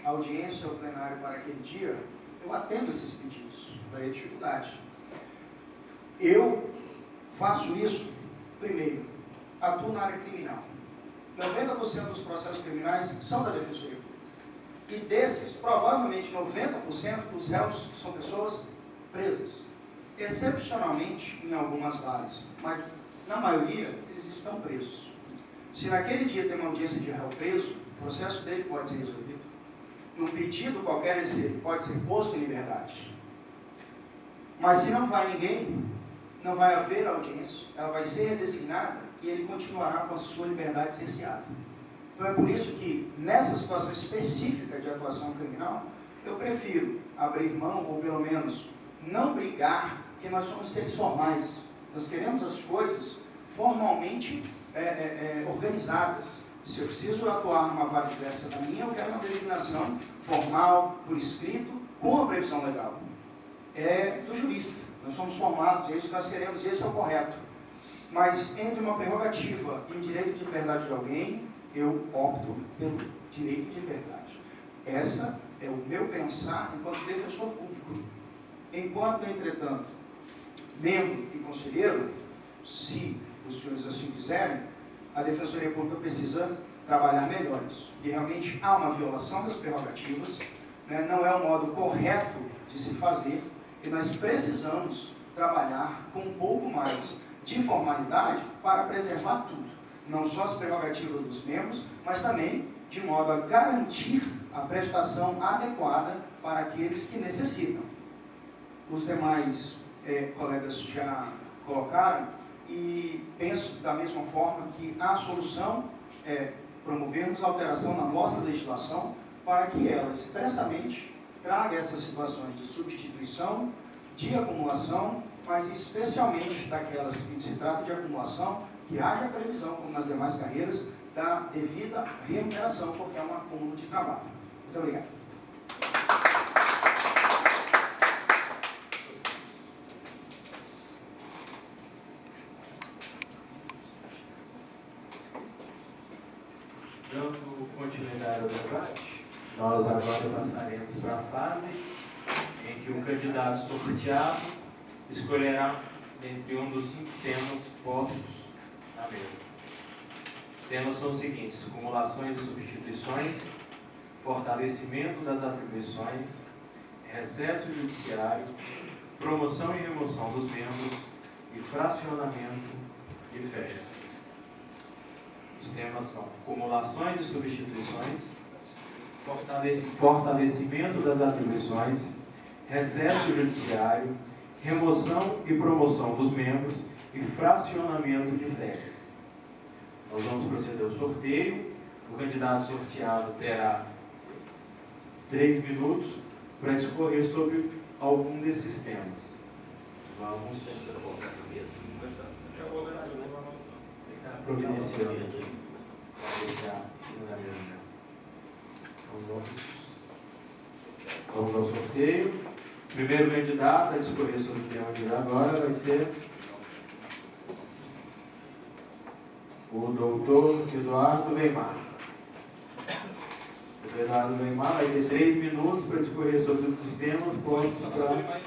audiência ao plenário para aquele dia, eu atendo esses pedidos, daí a dificuldade. Eu faço isso, primeiro, atuo na área criminal. 90% dos processos criminais são da Defensoria Pública. E desses, provavelmente 90% dos réus são pessoas presas. Excepcionalmente em algumas áreas, mas na maioria eles estão presos. Se naquele dia tem uma audiência de réu preso, o processo dele pode ser resolvido. Num pedido qualquer ele pode ser posto em liberdade. Mas se não vai ninguém, não vai haver audiência, ela vai ser redesignada e ele continuará com a sua liberdade cerceada. Então é por isso que, nessa situação específica de atuação criminal, eu prefiro abrir mão, ou pelo menos não brigar, porque nós somos seres formais. Nós queremos as coisas formalmente organizadas. Se eu preciso atuar numa vara diversa da minha, eu quero uma designação formal, por escrito, com a previsão legal. É do jurista. Nós somos formados, é isso que nós queremos, esse é o correto. Mas entre uma prerrogativa e o direito de liberdade de alguém, eu opto pelo direito de liberdade. Essa é o meu pensar enquanto defensor público. Enquanto, entretanto, membro e conselheiro, se os senhores assim quiserem, a Defensoria Pública precisa trabalhar melhor isso. E realmente há uma violação das prerrogativas, né? Não é o modo correto de se fazer, e nós precisamos trabalhar com um pouco mais de formalidade para preservar tudo. Não só as prerrogativas dos membros, mas também de modo a garantir a prestação adequada para aqueles que necessitam. Os demais colegas já colocaram, e penso da mesma forma que a solução é promovermos alteração na nossa legislação para que ela expressamente traga essas situações de substituição, de acumulação, mas especialmente daquelas que se trata de acumulação, que haja previsão, como nas demais carreiras, da devida remuneração, porque é um acúmulo de trabalho. Muito obrigado. Dando continuidade ao debate, nós agora passaremos para a fase em que o candidato sorteado escolherá entre um dos 5 temas postos na mesa. Os temas são os seguintes: acumulações e substituições, fortalecimento das atribuições, recesso judiciário, promoção e remoção dos membros e fracionamento de férias. Os temas são acumulações e substituições, fortalecimento das atribuições, recesso judiciário, remoção e promoção dos membros e fracionamento de férias. Nós vamos proceder ao sorteio. O candidato sorteado terá 3 minutos para discorrer sobre algum desses temas. Vamos providenciando aqui. Vou deixar em cima da mesa. Então vamos ao sorteio. O primeiro candidato a discorrer sobre o tema de agora vai ser o doutor Eduardo Weimar. O Eduardo Weimar vai ter 3 minutos para discorrer sobre os temas postos para...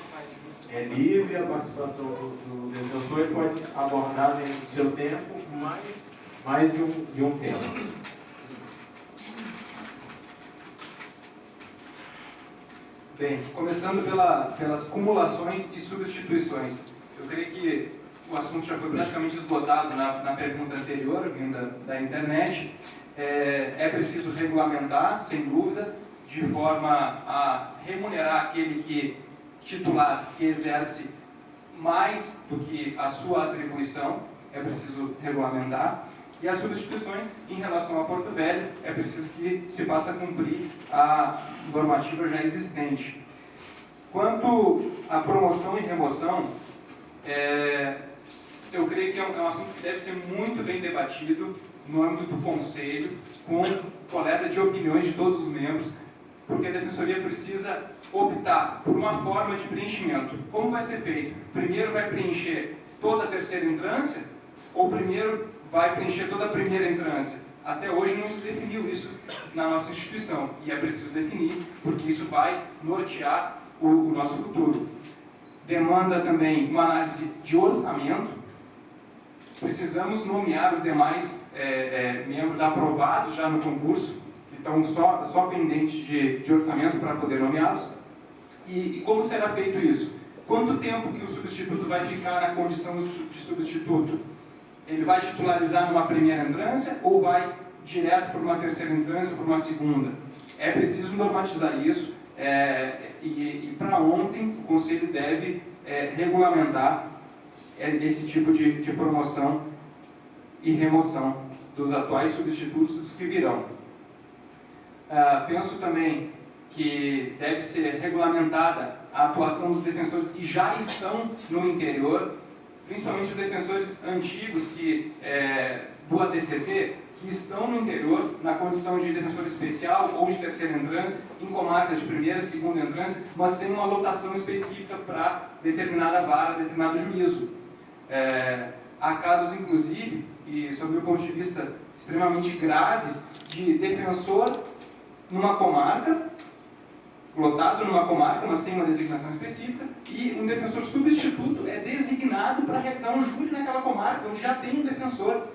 É livre a participação do defensor, ele pode abordar dentro do seu tempo mais de um tema. Bem, começando pelas acumulações e substituições. Eu creio que o assunto já foi praticamente esgotado na pergunta anterior, vinda da internet. É preciso regulamentar, sem dúvida, de forma a remunerar aquele titular que exerce mais do que a sua atribuição, é preciso regulamentar. E as substituições, em relação a Porto Velho, é preciso que se faça a cumprir a normativa já existente. Quanto à promoção e remoção, eu creio que é um assunto que deve ser muito bem debatido no âmbito do Conselho, com coleta de opiniões de todos os membros, porque a Defensoria precisa optar por uma forma de preenchimento. Como vai ser feito? Primeiro vai preencher toda a terceira entrância ou primeiro vai preencher toda a primeira entrância? Até hoje não se definiu isso na nossa instituição e é preciso definir, porque isso vai nortear o nosso futuro. Demanda também uma análise de orçamento. Precisamos nomear os demais membros aprovados já no concurso, que estão só pendentes de orçamento para poder nomeá-los. E como será feito isso? Quanto tempo que o substituto vai ficar na condição de substituto? Ele vai titularizar numa primeira entrância ou vai direto para uma terceira entrância ou para uma segunda? É preciso normatizar isso e para ontem o Conselho deve regulamentar esse tipo de promoção e remoção dos atuais substitutos dos que virão. Penso também que deve ser regulamentada a atuação dos defensores que já estão no interior, principalmente os defensores antigos do ADCT, que estão no interior, na condição de defensor especial ou de terceira entrância, em comarcas de primeira e segunda entrância, mas sem uma lotação específica para determinada vara, determinado juízo. Há casos, inclusive, e sob o ponto de vista extremamente graves, de defensor numa comarca, lotado numa comarca, mas sem uma designação específica, e um defensor substituto é designado para realizar um júri naquela comarca, onde já tem um defensor,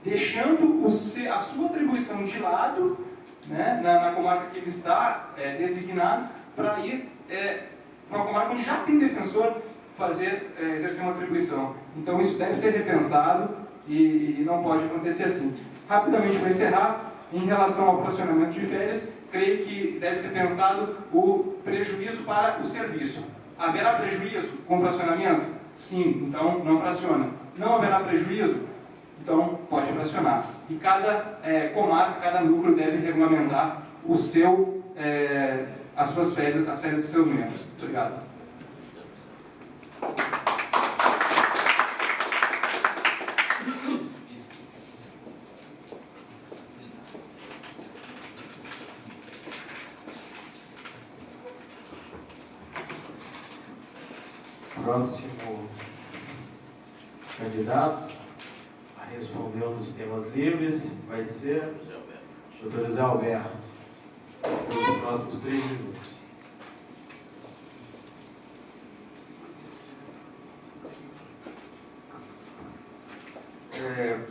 deixando a sua atribuição de lado, né, na comarca que ele está designado, para ir para uma comarca onde já tem defensor exercer uma atribuição. Então isso deve ser repensado e não pode acontecer assim. Rapidamente, para encerrar, em relação ao fracionamento de férias, creio que deve ser pensado o prejuízo para o serviço. Haverá prejuízo com fracionamento? Sim, então não fraciona. Não haverá prejuízo? Então pode fracionar. E cada comarca, cada núcleo deve regulamentar as suas férias, as férias de seus membros. Obrigado. Próximo candidato a responder um dos temas livres vai ser o Dr. José Alberto, pelos próximos 3 minutos.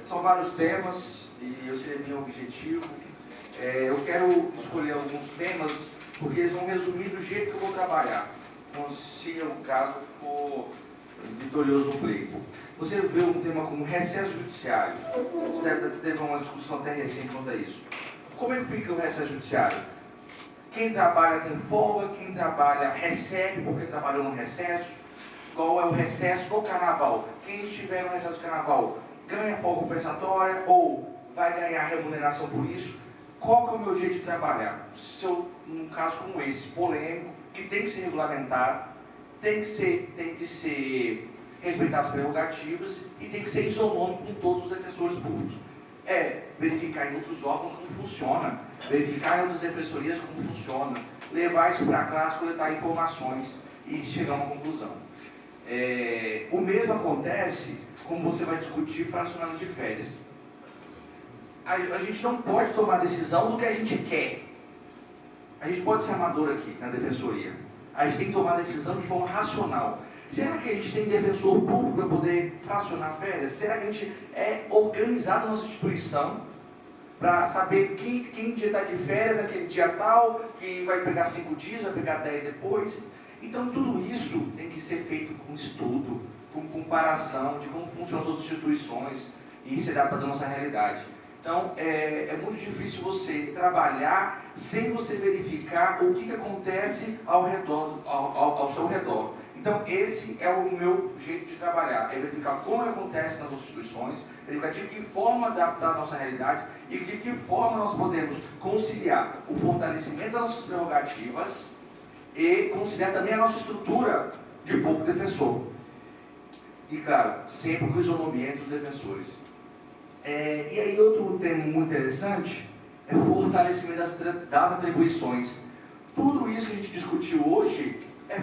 São vários temas e eu sei meu objetivo. Eu quero escolher alguns temas porque eles vão resumir do jeito que eu vou trabalhar, se o caso for vitorioso no pleito. Você vê um tema como recesso judiciário. Você deve ter uma discussão até recente quanto a isso. Como é que fica o recesso judiciário? Quem trabalha tem folga, quem trabalha recebe porque trabalhou no recesso. Qual é o recesso no carnaval? Quem estiver no recesso do carnaval ganha folga compensatória ou vai ganhar remuneração por isso? Qual que é o meu jeito de trabalhar? Se eu, num caso como esse, polêmico, que tem que ser regulamentado, tem que ser respeitar as prerrogativas e tem que ser isonômico com todos os defensores públicos. Verificar em outros órgãos como funciona, verificar em outras defensorias como funciona, levar isso para a classe, coletar informações e chegar a uma conclusão. O mesmo acontece como você vai discutir fracionamento de férias. A gente não pode tomar decisão do que a gente quer. A gente pode ser amador aqui na defensoria. A gente tem que tomar decisão de forma racional. Será que a gente tem defensor público para poder fracionar férias? Será que a gente é organizado na nossa instituição para saber quem dia está de férias naquele dia tal, que vai pegar 5 dias, vai pegar 10 depois? Então tudo isso tem que ser feito com estudo, com comparação de como funcionam as outras instituições e se adaptar à nossa realidade. Então, é muito difícil você trabalhar sem você verificar o que acontece ao seu redor. Então, esse é o meu jeito de trabalhar, é verificar como acontece nas outras instituições, verificar de que forma adaptar a nossa realidade e de que forma nós podemos conciliar o fortalecimento das nossas prerrogativas e conciliar também a nossa estrutura de público defensor. E, claro, sempre com isonomia entre os defensores. E aí outro tema muito interessante é fortalecimento das atribuições. tudo isso que a gente discutiu hoje é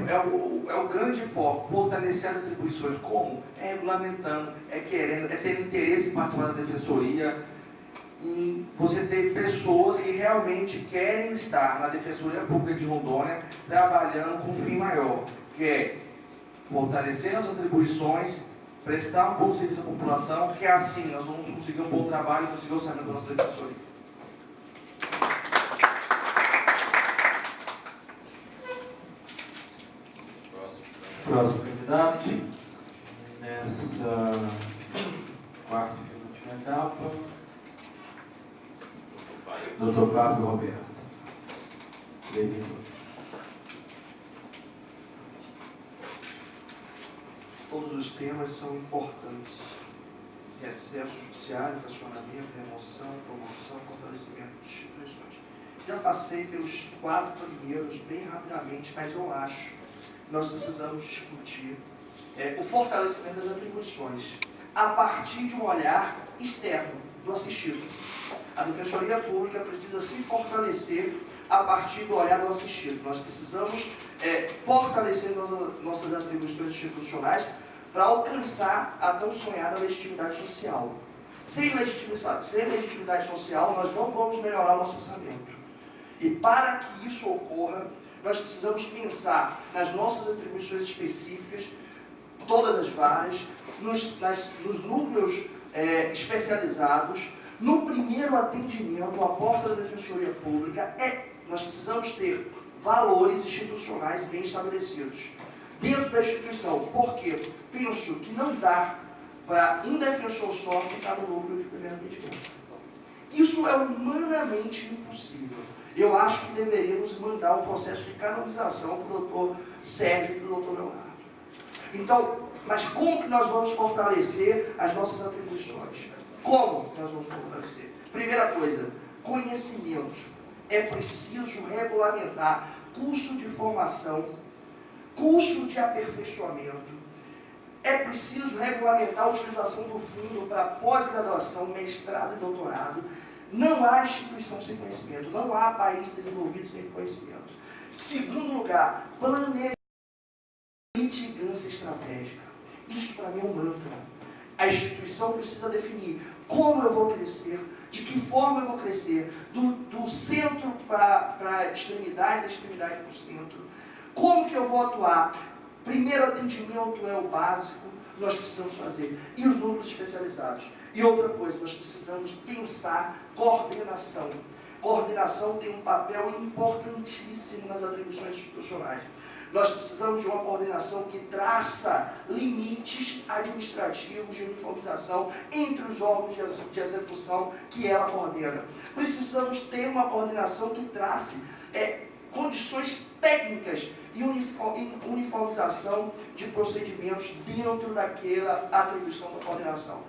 o grande foco, fortalecer as atribuições. Como? É regulamentando, é querendo, é ter interesse em participar da defensoria, e você ter pessoas que realmente querem estar na Defensoria Pública de Rondônia trabalhando com um fim maior, que é fortalecer as atribuições, prestar um bom serviço à população, que assim nós vamos conseguir um bom trabalho e conseguir o orçamento da nossa defensoria. Próximo candidato, nessa quarta e última etapa, Dr. Fábio Roberto. Todos os temas são importantes. Recesso judiciário, fracionamento, remoção, promoção, fortalecimento de instituições. Já passei pelos 4 primeiros bem rapidamente, mas eu acho que nós precisamos discutir o fortalecimento das atribuições a partir de um olhar externo do assistido. A Defensoria Pública precisa se fortalecer a partir do olhar do assistido. Nós precisamos fortalecer nossas atribuições institucionais para alcançar a tão sonhada legitimidade social. Sem legitimidade social, nós não vamos melhorar o nosso orçamento. E para que isso ocorra, nós precisamos pensar nas nossas atribuições específicas, todas as várias, nos núcleos especializados. No primeiro atendimento, à porta da Defensoria Pública, nós precisamos ter valores institucionais bem estabelecidos dentro da instituição. Por quê? Penso que não dá para um defensor só ficar no núcleo de primeiro atendimento. Isso é humanamente impossível. Eu acho que deveríamos mandar um processo de canonização para o doutor Sérgio e para o doutor Leonardo. Então, mas como que nós vamos fortalecer as nossas atribuições? Como nós vamos fortalecer? Primeira coisa, conhecimento. É preciso regulamentar curso de formação, curso de aperfeiçoamento. É preciso regulamentar a utilização do fundo para pós-graduação, mestrado e doutorado. Não há instituição sem conhecimento, não há país desenvolvido sem conhecimento. Segundo lugar, planejamento e litigância estratégica. Isso para mim é um mantra. A instituição precisa definir como eu vou crescer, de que forma eu vou crescer, do centro para a extremidade, da extremidade para o centro. Como que eu vou atuar? Primeiro atendimento é o básico, nós precisamos fazer. E os núcleos especializados. E outra coisa, nós precisamos pensar coordenação. Coordenação tem um papel importantíssimo nas atribuições institucionais. Nós precisamos de uma coordenação que traça limites administrativos de uniformização entre os órgãos de execução que ela coordena. Precisamos ter uma coordenação que trace condições técnicas e uniformização de procedimentos dentro daquela atribuição da coordenação.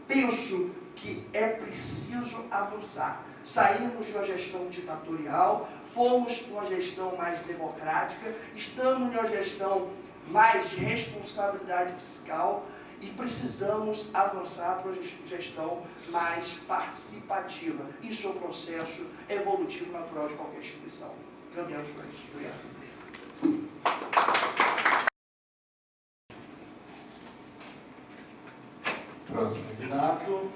Penso que é preciso avançar. Saímos de uma gestão ditatorial, fomos para uma gestão mais democrática, estamos em uma gestão mais de responsabilidade fiscal e precisamos avançar para uma gestão mais participativa. Isso é um processo evolutivo natural de qualquer instituição. Caminhamos para isso. Obrigado. Próximo candidato.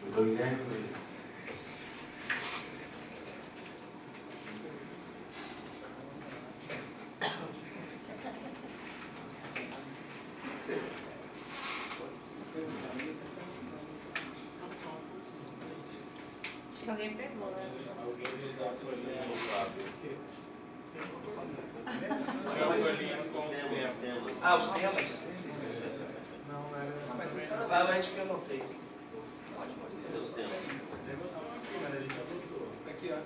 Doutor Guilherme Luiz. Acho que alguém pegou, né? Alguém já foi ler o os temas? Não, era. Mas você sabe, vai que eu anotei. Cadê os temas? Os temas são aqui, mas a gente anotou. Aqui, ó.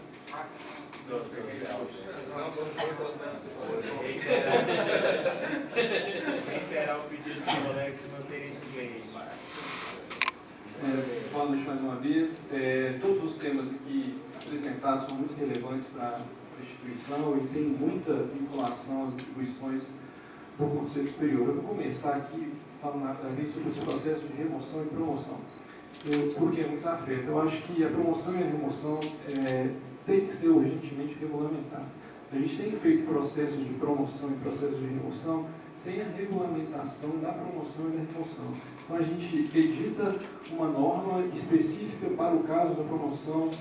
Reiterar o pedido do colega se manter em silêncio. Boa noite mais uma vez. Todos os temas aqui apresentados são muito relevantes para a instituição e tem muita vinculação às atribuições do Conselho Superior. Eu vou começar aqui falando rapidamente sobre os processos de remoção e promoção. porque é muito afeta. Eu acho que a promoção e a remoção tem que ser urgentemente regulamentada. A gente tem feito processos de promoção e processos de remoção sem a regulamentação da promoção e da remoção. Então a gente edita uma norma específica para o caso da promoção,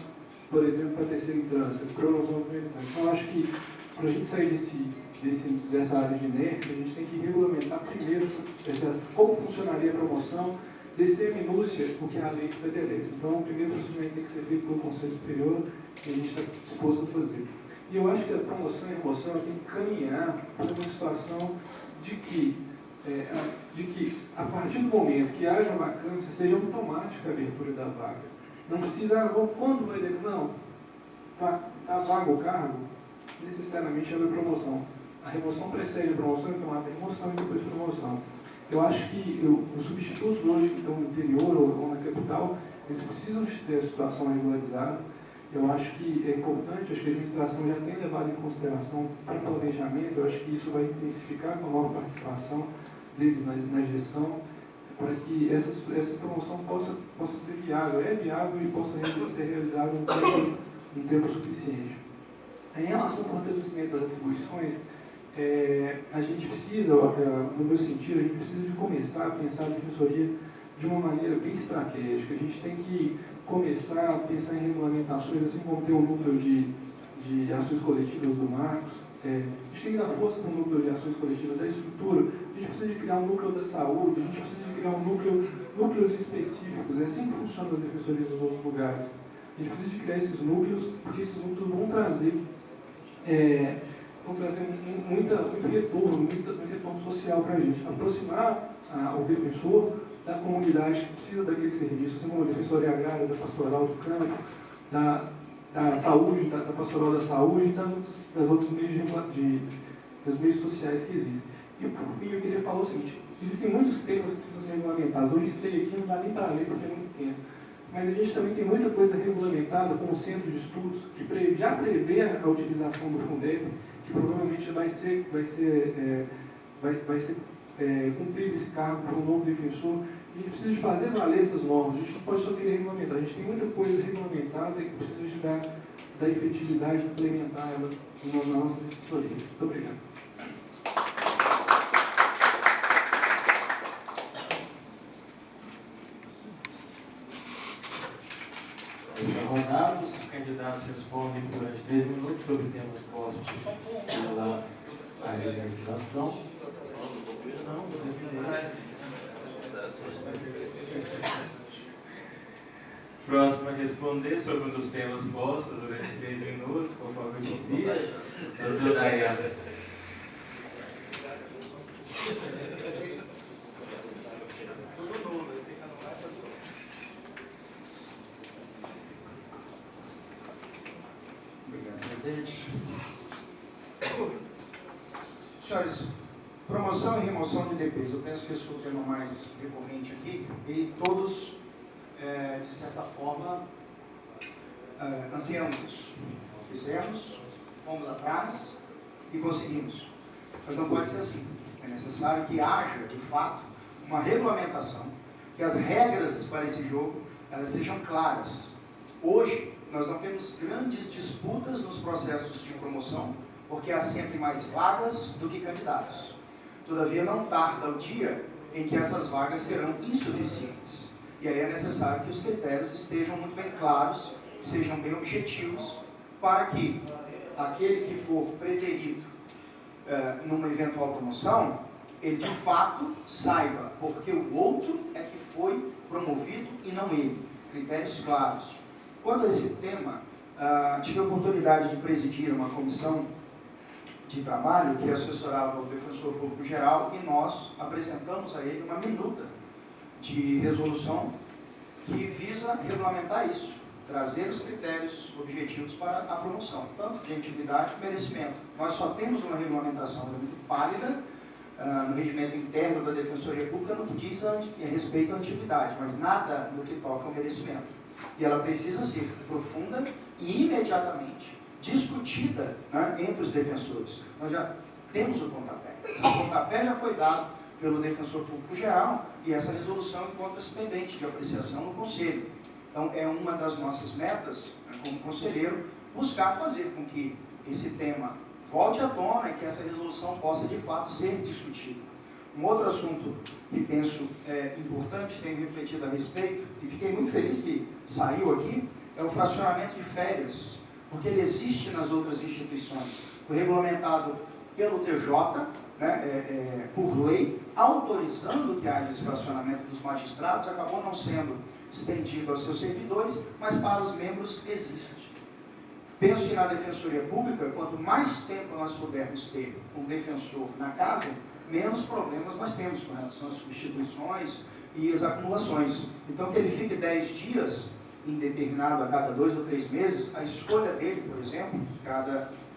por exemplo, para a terceira instância, promoção da primeira instância. Então eu acho que para a gente sair dessa área de inércia, a gente tem que regulamentar primeiro como funcionaria a promoção, descer a minúcia o que a lei estabelece. Então o primeiro procedimento tem que ser feito pelo Conselho Superior e a gente está disposto a fazer. E eu acho que a promoção e a remoção tem que caminhar para uma situação de que a partir do momento que haja vacância, seja automática a abertura da vaga. Não precisa, quando vai ter, não, está vaga o cargo, necessariamente abre a promoção. A remoção precede a promoção, então abre a remoção e depois a promoção. Eu acho que os substitutos hoje que estão no interior ou na capital, eles precisam ter a situação regularizada. Eu acho que é importante, acho que a administração já tem levado em consideração para planejamento, eu acho que isso vai intensificar com a nova participação deles na gestão, para que essa promoção possa ser viável, e possa ser realizada em tempo suficiente. Em relação ao fortalecimento das atribuições, a gente precisa, no meu sentido, a gente precisa de começar a pensar a defensoria de uma maneira bem estratégica. A gente tem que começar a pensar em regulamentações, assim como tem o núcleo de ações coletivas do Marcos. A gente tem que dar força para o núcleo de ações coletivas da estrutura. A gente precisa de criar um núcleo da saúde, a gente precisa de criar núcleos específicos. É assim que funcionam as defensorias nos outros lugares. A gente precisa de criar esses núcleos, porque esses núcleos vão trazer muito retorno social para a gente. Aproximar o defensor da comunidade que precisa daquele serviço, assim como a defensoria agrária, da pastoral do campo, da saúde, da pastoral da saúde e das outros dos meios sociais que existem. E por fim eu queria falar o seguinte: existem muitos temas que precisam ser regulamentados. Eu listei aqui, não dá nem para ler porque é muito tempo. Mas a gente também tem muita coisa regulamentada, como o centro de estudos, que já prevê a utilização do Fundeb, que provavelmente vai ser cumprir esse cargo por um novo defensor. A gente precisa de fazer valer essas normas, a gente não pode só querer regulamentar, a gente tem muita coisa regulamentada e precisa de dar efetividade de implementar ela na nossa defensoria. Muito obrigado. Encerrados, os candidatos respondem durante 3 minutos sobre temas postos pela legislação. Próximo a responder sobre um dos temas postos durante 3 minutos, conforme eu dizia, doutor Dayana. Obrigado, presidente. Senhores, promoção e remoção de DPs. Eu penso que esse foi o tema mais recorrente aqui e todos, de certa forma, ansiamos isso. Fizemos, fomos atrás e conseguimos. Mas não pode ser assim. É necessário que haja, de fato, uma regulamentação, que as regras para esse jogo elas sejam claras. Hoje, nós não temos grandes disputas nos processos de promoção, porque há sempre mais vagas do que candidatos. Todavia, não tarda o dia em que essas vagas serão insuficientes. E aí é necessário que os critérios estejam muito bem claros, sejam bem objetivos, para que aquele que for preterido numa eventual promoção, ele de fato saiba porque o outro é que foi promovido e não ele. Critérios claros. Quando esse tema, tive a oportunidade de presidir uma comissão de trabalho que assessorava o Defensor Público Geral e nós apresentamos a ele uma minuta de resolução que visa regulamentar isso, trazer os critérios objetivos para a promoção, tanto de antiguidade como merecimento. Nós só temos uma regulamentação muito pálida no regimento interno da Defensoria Pública no que diz a respeito à antiguidade, mas nada no que toca ao merecimento. E ela precisa ser profunda e imediatamente discutida, né, entre os defensores. Nós já temos o pontapé. Esse pontapé já foi dado pelo Defensor Público Geral e essa resolução encontra-se pendente de apreciação no Conselho. Então, é uma das nossas metas, como conselheiro, buscar fazer com que esse tema volte à tona e que essa resolução possa, de fato, ser discutida. Um outro assunto que penso importante, tenho refletido a respeito, e fiquei muito feliz que saiu aqui, é o fracionamento de férias, porque ele existe nas outras instituições. Foi regulamentado pelo TJ, né, por lei, autorizando que haja esse fracionamento dos magistrados, acabou não sendo estendido aos seus servidores, mas para os membros existe. Penso que na Defensoria Pública, quanto mais tempo nós pudermos ter um defensor na casa, menos problemas nós temos com relação às substituições e as acumulações. Então, que ele fique 10 dias indeterminado a cada 2 ou 3 meses, a escolha dele, por exemplo,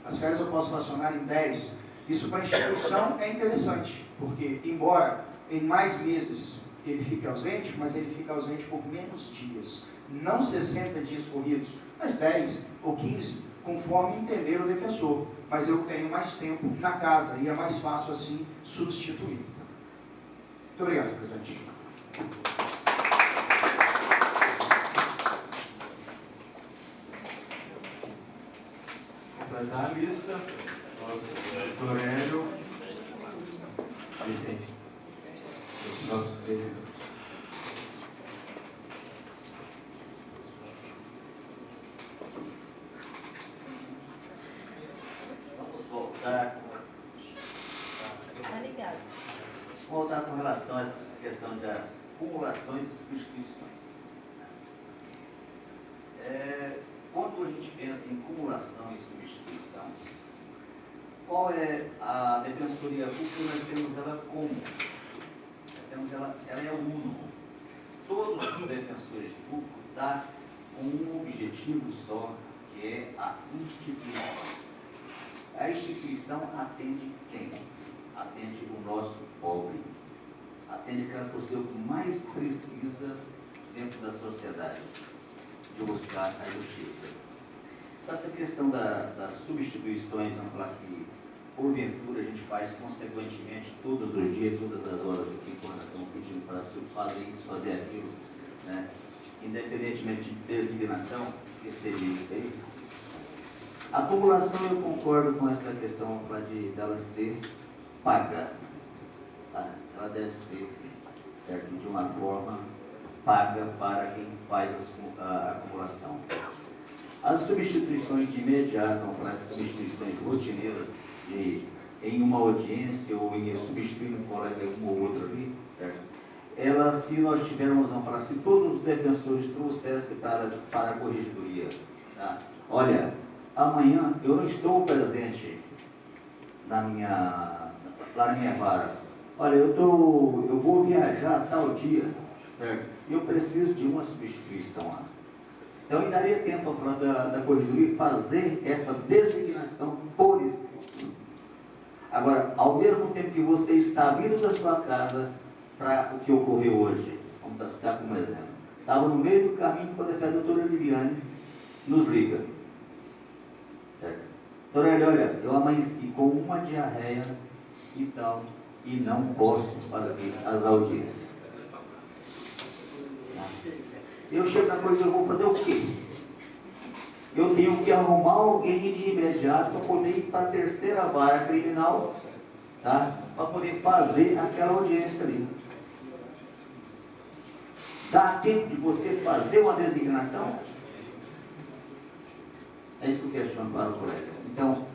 as férias eu posso fracionar em 10. Isso para a instituição é interessante, porque embora em mais meses ele fique ausente, mas ele fica ausente por menos dias. Não 60 dias corridos, mas 10 ou 15, conforme entender o defensor. Mas eu tenho mais tempo na casa e é mais fácil assim substituir. Muito obrigado, senhor presidente. Completar a lista, doutor Hélio Vicente, os nossos presidentes. Vamos voltar. Tá ligado. Voltar com relação a essa questão das acumulações e substituições. Quando a gente pensa em acumulação e substituição, qual é a Defensoria Pública? Nós temos ela como? Ela é uno. Todos os defensores públicos estão com um objetivo só, que é a instituição. A instituição atende quem? Atende o nosso pobre. Atende aquela pessoa que mais precisa dentro da sociedade de buscar a justiça. Essa questão das substituições, vamos falar que porventura a gente faz consequentemente todos os dias, todas as horas aqui, quando nós estamos pedindo para fazer isso, fazer aquilo, né? Independentemente de designação, que seria isso aí. A população, eu concordo com essa questão, vamos falar dela ser paga. Tá? Ela deve ser, certo, de uma forma paga para quem faz a acumulação. As substituições de imediato, vamos falar, as substituições rotineiras, em uma audiência ou em substituir um colega um ou outro ali, certo? Ela, se nós tivermos, vamos falar, se todos os defensores trouxessem para a corregedoria, tá? Olha, amanhã eu não estou presente lá na minha vara. Olha, eu vou viajar tal dia, certo? E eu preciso de uma substituição lá. Então, ainda daria tempo a falar da corregedoria fazer essa designação por escrito. Agora, ao mesmo tempo que você está vindo da sua casa para o que ocorreu hoje, vamos citar como exemplo, estava no meio do caminho quando a doutora Liliane nos liga. Certo? Doutora, olha, eu amanheci com uma diarreia e tal, e não posso fazer as audiências. Eu chego na coisa, eu vou fazer o quê? Eu tenho que arrumar alguém de imediato para poder ir para a terceira vara criminal, tá? Para poder fazer aquela audiência ali. Dá tempo de você fazer uma designação? É isso que eu questiono para o colega. Então,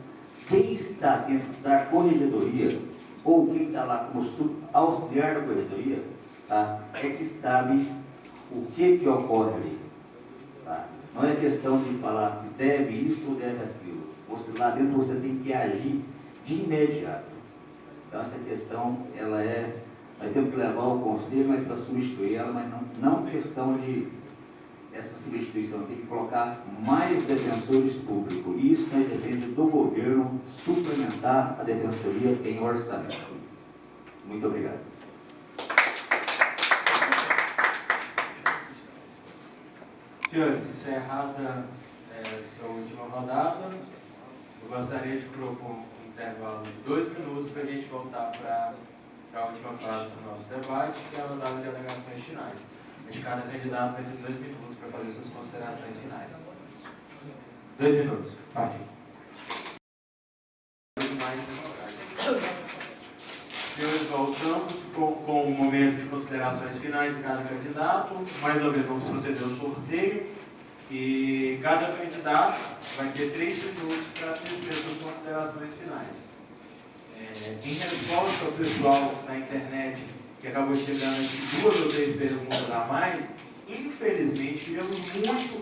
quem está dentro da corregedoria, ou quem está lá como auxiliar da corregedoria, tá? É que sabe o que ocorre ali. Tá? Não é questão de falar que deve isso ou deve aquilo. Você, lá dentro você tem que agir de imediato. Então essa questão, nós temos que levar ao conselho, mas para substituir ela, mas não questão de essa substituição, tem que colocar mais defensores públicos. E isso depende do governo suplementar a defensoria em orçamento. Muito obrigado. Senhores, encerrada essa última rodada, eu gostaria de propor um intervalo de 2 minutos para a gente voltar para para a última fase do nosso debate, que é a rodada de alegações finais. Onde cada candidato vai ter 2 minutos para fazer suas considerações finais. 2 minutos. Partiu. Senhores, voltamos com o momento de considerações finais de cada candidato. Mais uma vez, vamos proceder ao sorteio. E cada candidato vai ter 3 minutos para tecer suas considerações finais. Em resposta ao pessoal na internet que acabou chegando aqui 2 ou 3 perguntas a mais, infelizmente, queríamos muito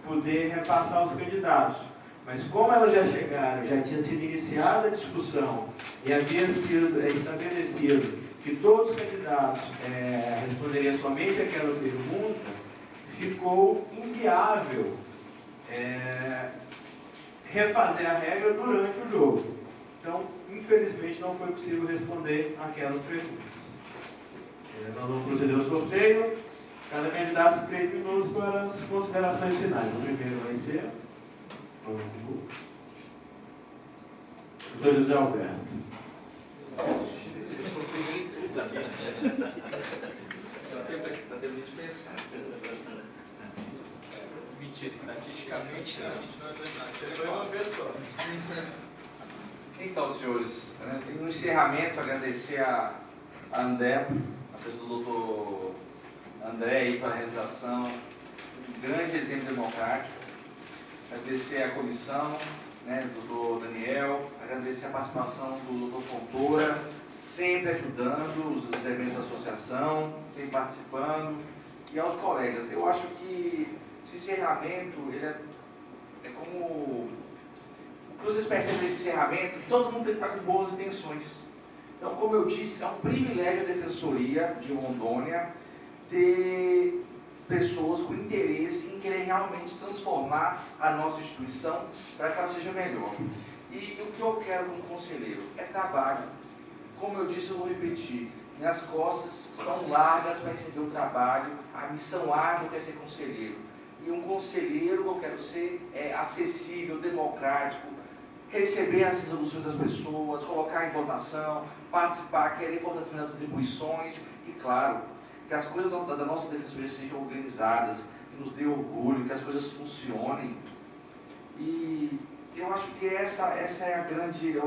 poder repassar aos candidatos. Mas como elas já chegaram, já tinha sido iniciada a discussão e havia sido estabelecido que todos os candidatos responderiam somente aquela pergunta, ficou inviável refazer a regra durante o jogo. Então, infelizmente, não foi possível responder aquelas perguntas. Nós vamos proceder ao sorteio. Cada candidato tem 3 minutos para as considerações finais. O primeiro vai ser o Dr. José Alberto. Está tendo de pensar. Mentira, estatisticamente não é verdade. Foi uma pessoa. Então, senhores, no encerramento, agradecer a Andep, a pessoa do doutor André aí pela realização, um grande exemplo democrático. Agradecer a comissão, do doutor Daniel, agradecer a participação do doutor Fontoura, sempre ajudando os eventos da associação, sempre participando, e aos colegas. Eu acho que esse encerramento, ele é como... O que vocês percebem nesse encerramento, que todo mundo tem que estar com boas intenções. Então, como eu disse, é um privilégio a Defensoria de Rondônia ter pessoas com interesse em querer realmente transformar a nossa instituição para que ela seja melhor. E o que eu quero como conselheiro é trabalho. Como eu disse, eu vou repetir, minhas costas são largas para receber o trabalho, a missão árdua que é ser conselheiro. E um conselheiro que eu quero ser acessível, democrático, receber as resoluções das pessoas, colocar em votação, participar, querer fortalecer as atribuições e, claro, que as coisas da nossa defensoria sejam organizadas, que nos dê orgulho, que as coisas funcionem. E eu acho que essa é o grande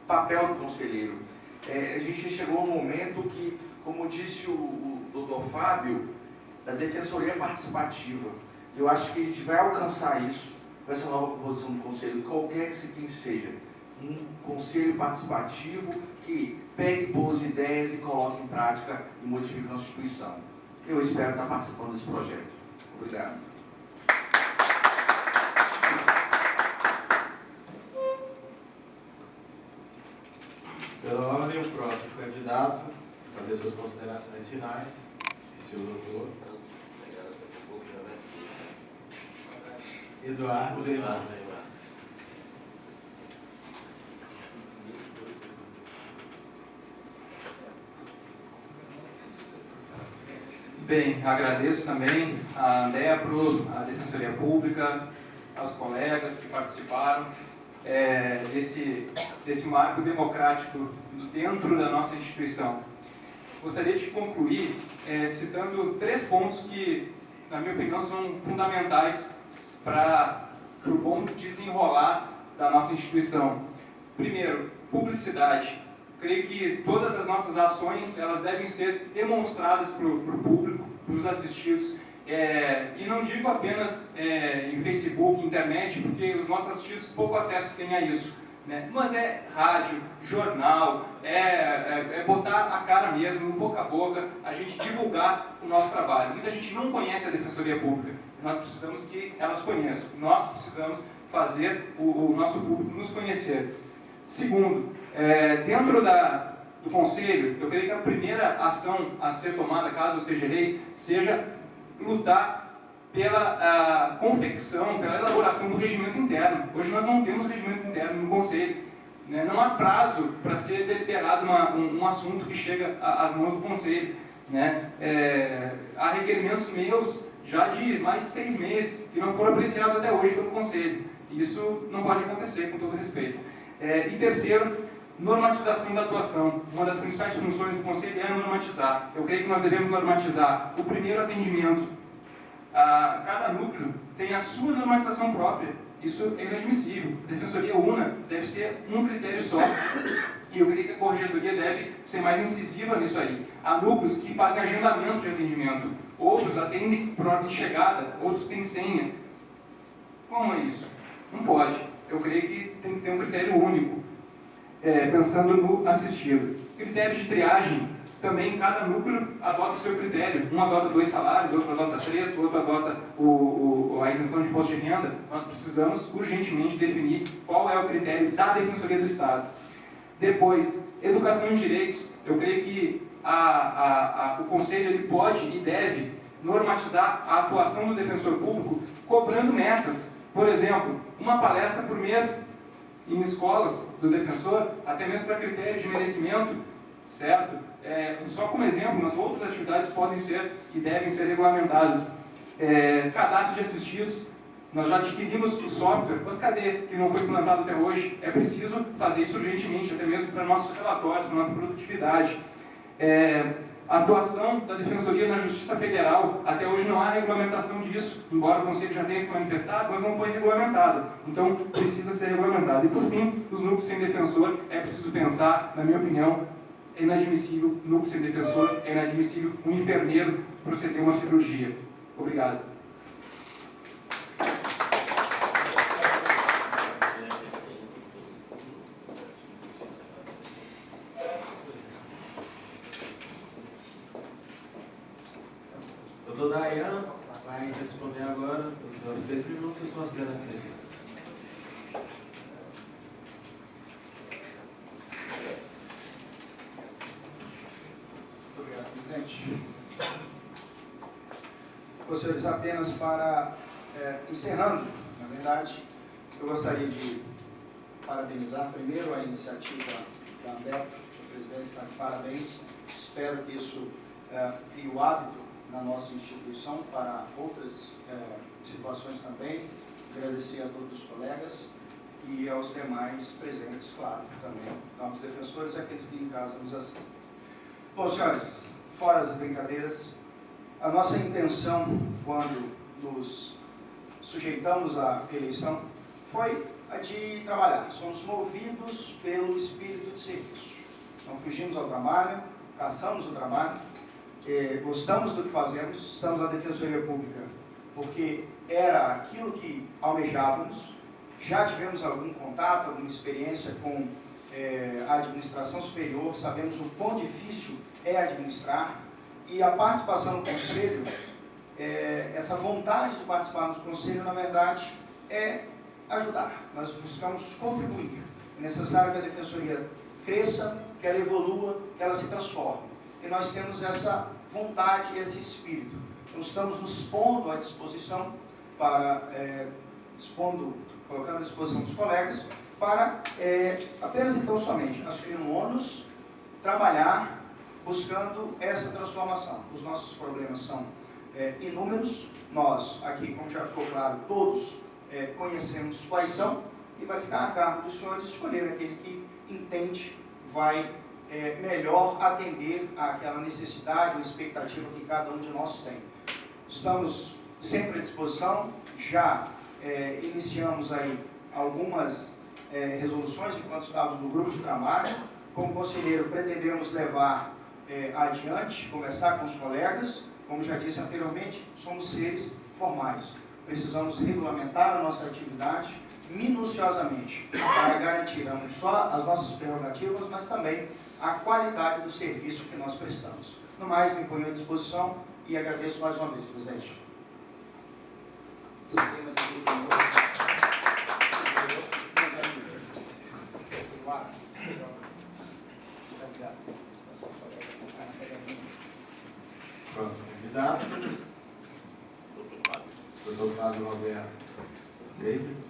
papel do conselheiro. A gente chegou a um momento que, como disse o doutor Fábio, a defensoria é participativa. Eu acho que a gente vai alcançar isso com essa nova composição do conselho, qualquer que seja. Um conselho participativo que pegue boas ideias e coloque em prática e modifique a nossa instituição. Eu espero estar participando desse projeto. Obrigado. Pela ordem, o próximo candidato, fazer suas considerações finais. Esse é o doutor Eduardo Leimar. Bem, agradeço também a Andepro, a Defensoria Pública, aos colegas que participaram desse marco democrático dentro da nossa instituição. Gostaria de concluir citando 3 pontos que, na minha opinião, são fundamentais para o bom desenrolar da nossa instituição. Primeiro, publicidade. Creio que todas as nossas ações elas devem ser demonstradas para o público, para os assistidos. E não digo apenas em Facebook, internet, porque os nossos assistidos pouco acesso têm a isso. Né? Mas é rádio, jornal, botar a cara mesmo, no boca a boca, a gente divulgar o nosso trabalho. Muita gente não conhece a Defensoria Pública. Nós precisamos que elas conheçam. Nós precisamos fazer o nosso público nos conhecer. Segundo, dentro do Conselho, eu creio que a primeira ação a ser tomada, caso eu seja eleito, seja lutar pela confecção, pela elaboração do regimento interno. Hoje nós não temos regimento interno no Conselho. Né? Não há prazo para ser deliberado um assunto que chega às mãos do Conselho. Né? Há requerimentos meus já de mais de 6 meses que não foram apreciados até hoje pelo Conselho. Isso não pode acontecer, com todo respeito. E terceiro, Normatização da atuação. Uma das principais funções do Conselho é normatizar. Eu creio que nós devemos normatizar o primeiro atendimento. Cada núcleo tem a sua normatização própria. Isso é inadmissível. A Defensoria Una deve ser um critério só. E eu creio que a Corregedoria deve ser mais incisiva nisso aí. Há núcleos que fazem agendamento de atendimento. Outros atendem por ordem de chegada. Outros têm senha. Como é isso? Não pode. Eu creio que tem que ter um critério único. Pensando no assistido. Critério de triagem, também cada núcleo adota o seu critério. Um adota 2 salários, outro adota 3, outro adota a isenção de imposto de renda. Nós precisamos urgentemente definir qual é o critério da Defensoria do Estado. Depois, educação em direitos. Eu creio que o Conselho ele pode e deve normatizar a atuação do defensor público cobrando metas. Por exemplo, uma palestra por mês em escolas do defensor, até mesmo para critério de merecimento, certo? Só como exemplo, mas outras atividades podem ser e devem ser regulamentadas. Cadastro de assistidos, nós já adquirimos o software, mas cadê que não foi implantado até hoje? É preciso fazer isso urgentemente, até mesmo para nossos relatórios, para nossa produtividade. A atuação da Defensoria na Justiça Federal, até hoje não há regulamentação disso, embora o Conselho já tenha se manifestado, mas não foi regulamentada. Então, precisa ser regulamentado. E, por fim, os núcleos sem defensor, é preciso pensar, na minha opinião, é inadmissível núcleo sem defensor, é inadmissível um enfermeiro proceder a uma cirurgia. Obrigado. Doutor Dayan vai responder agora, 3 minutos, as suas considerações. Obrigado, presidente. Senhores, apenas para encerrando, na verdade, eu gostaria de parabenizar primeiro a iniciativa da ANDEP, o presidente está de parabéns. Espero que isso crie o hábito na nossa instituição para outras situações também. Agradecer a todos os colegas e aos demais presentes, claro, também, aos defensores e aqueles que em casa nos assistem. Bom, senhores, fora as brincadeiras, a nossa intenção quando nos sujeitamos à eleição foi a de trabalhar. Somos movidos pelo espírito de serviço. Não fugimos ao trabalho, caçamos o trabalho, gostamos do que fazemos, estamos na Defensoria Pública porque era aquilo que almejávamos, já tivemos algum contato, alguma experiência com a administração superior, sabemos o quão difícil é administrar, e a participação no Conselho, essa vontade de participar no Conselho, na verdade, é ajudar. Nós buscamos contribuir. É necessário que a Defensoria cresça, que ela evolua, que ela se transforme. E nós temos essa vontade e esse espírito. Então, estamos nos pondo à disposição colocando à disposição dos colegas para apenas então somente assumir um ônus, trabalhar buscando essa transformação. Os nossos problemas são inúmeros, nós aqui, como já ficou claro, todos conhecemos quais são, e vai ficar a cargo dos senhores escolher aquele que entende, vai melhor atender àquela necessidade ou expectativa que cada um de nós tem. Estamos sempre à disposição, já iniciamos aí algumas resoluções enquanto estávamos no grupo de trabalho. Como conselheiro, pretendemos levar adiante, conversar com os colegas. Como já disse anteriormente, somos seres formais. Precisamos regulamentar a nossa atividade minuciosamente para garantir não só as nossas prerrogativas, mas também a qualidade do serviço que nós prestamos. No mais, me ponho à disposição e agradeço mais uma vez, presidente. Próximo candidato. Doutor Flávio Roberto. 3 minutos.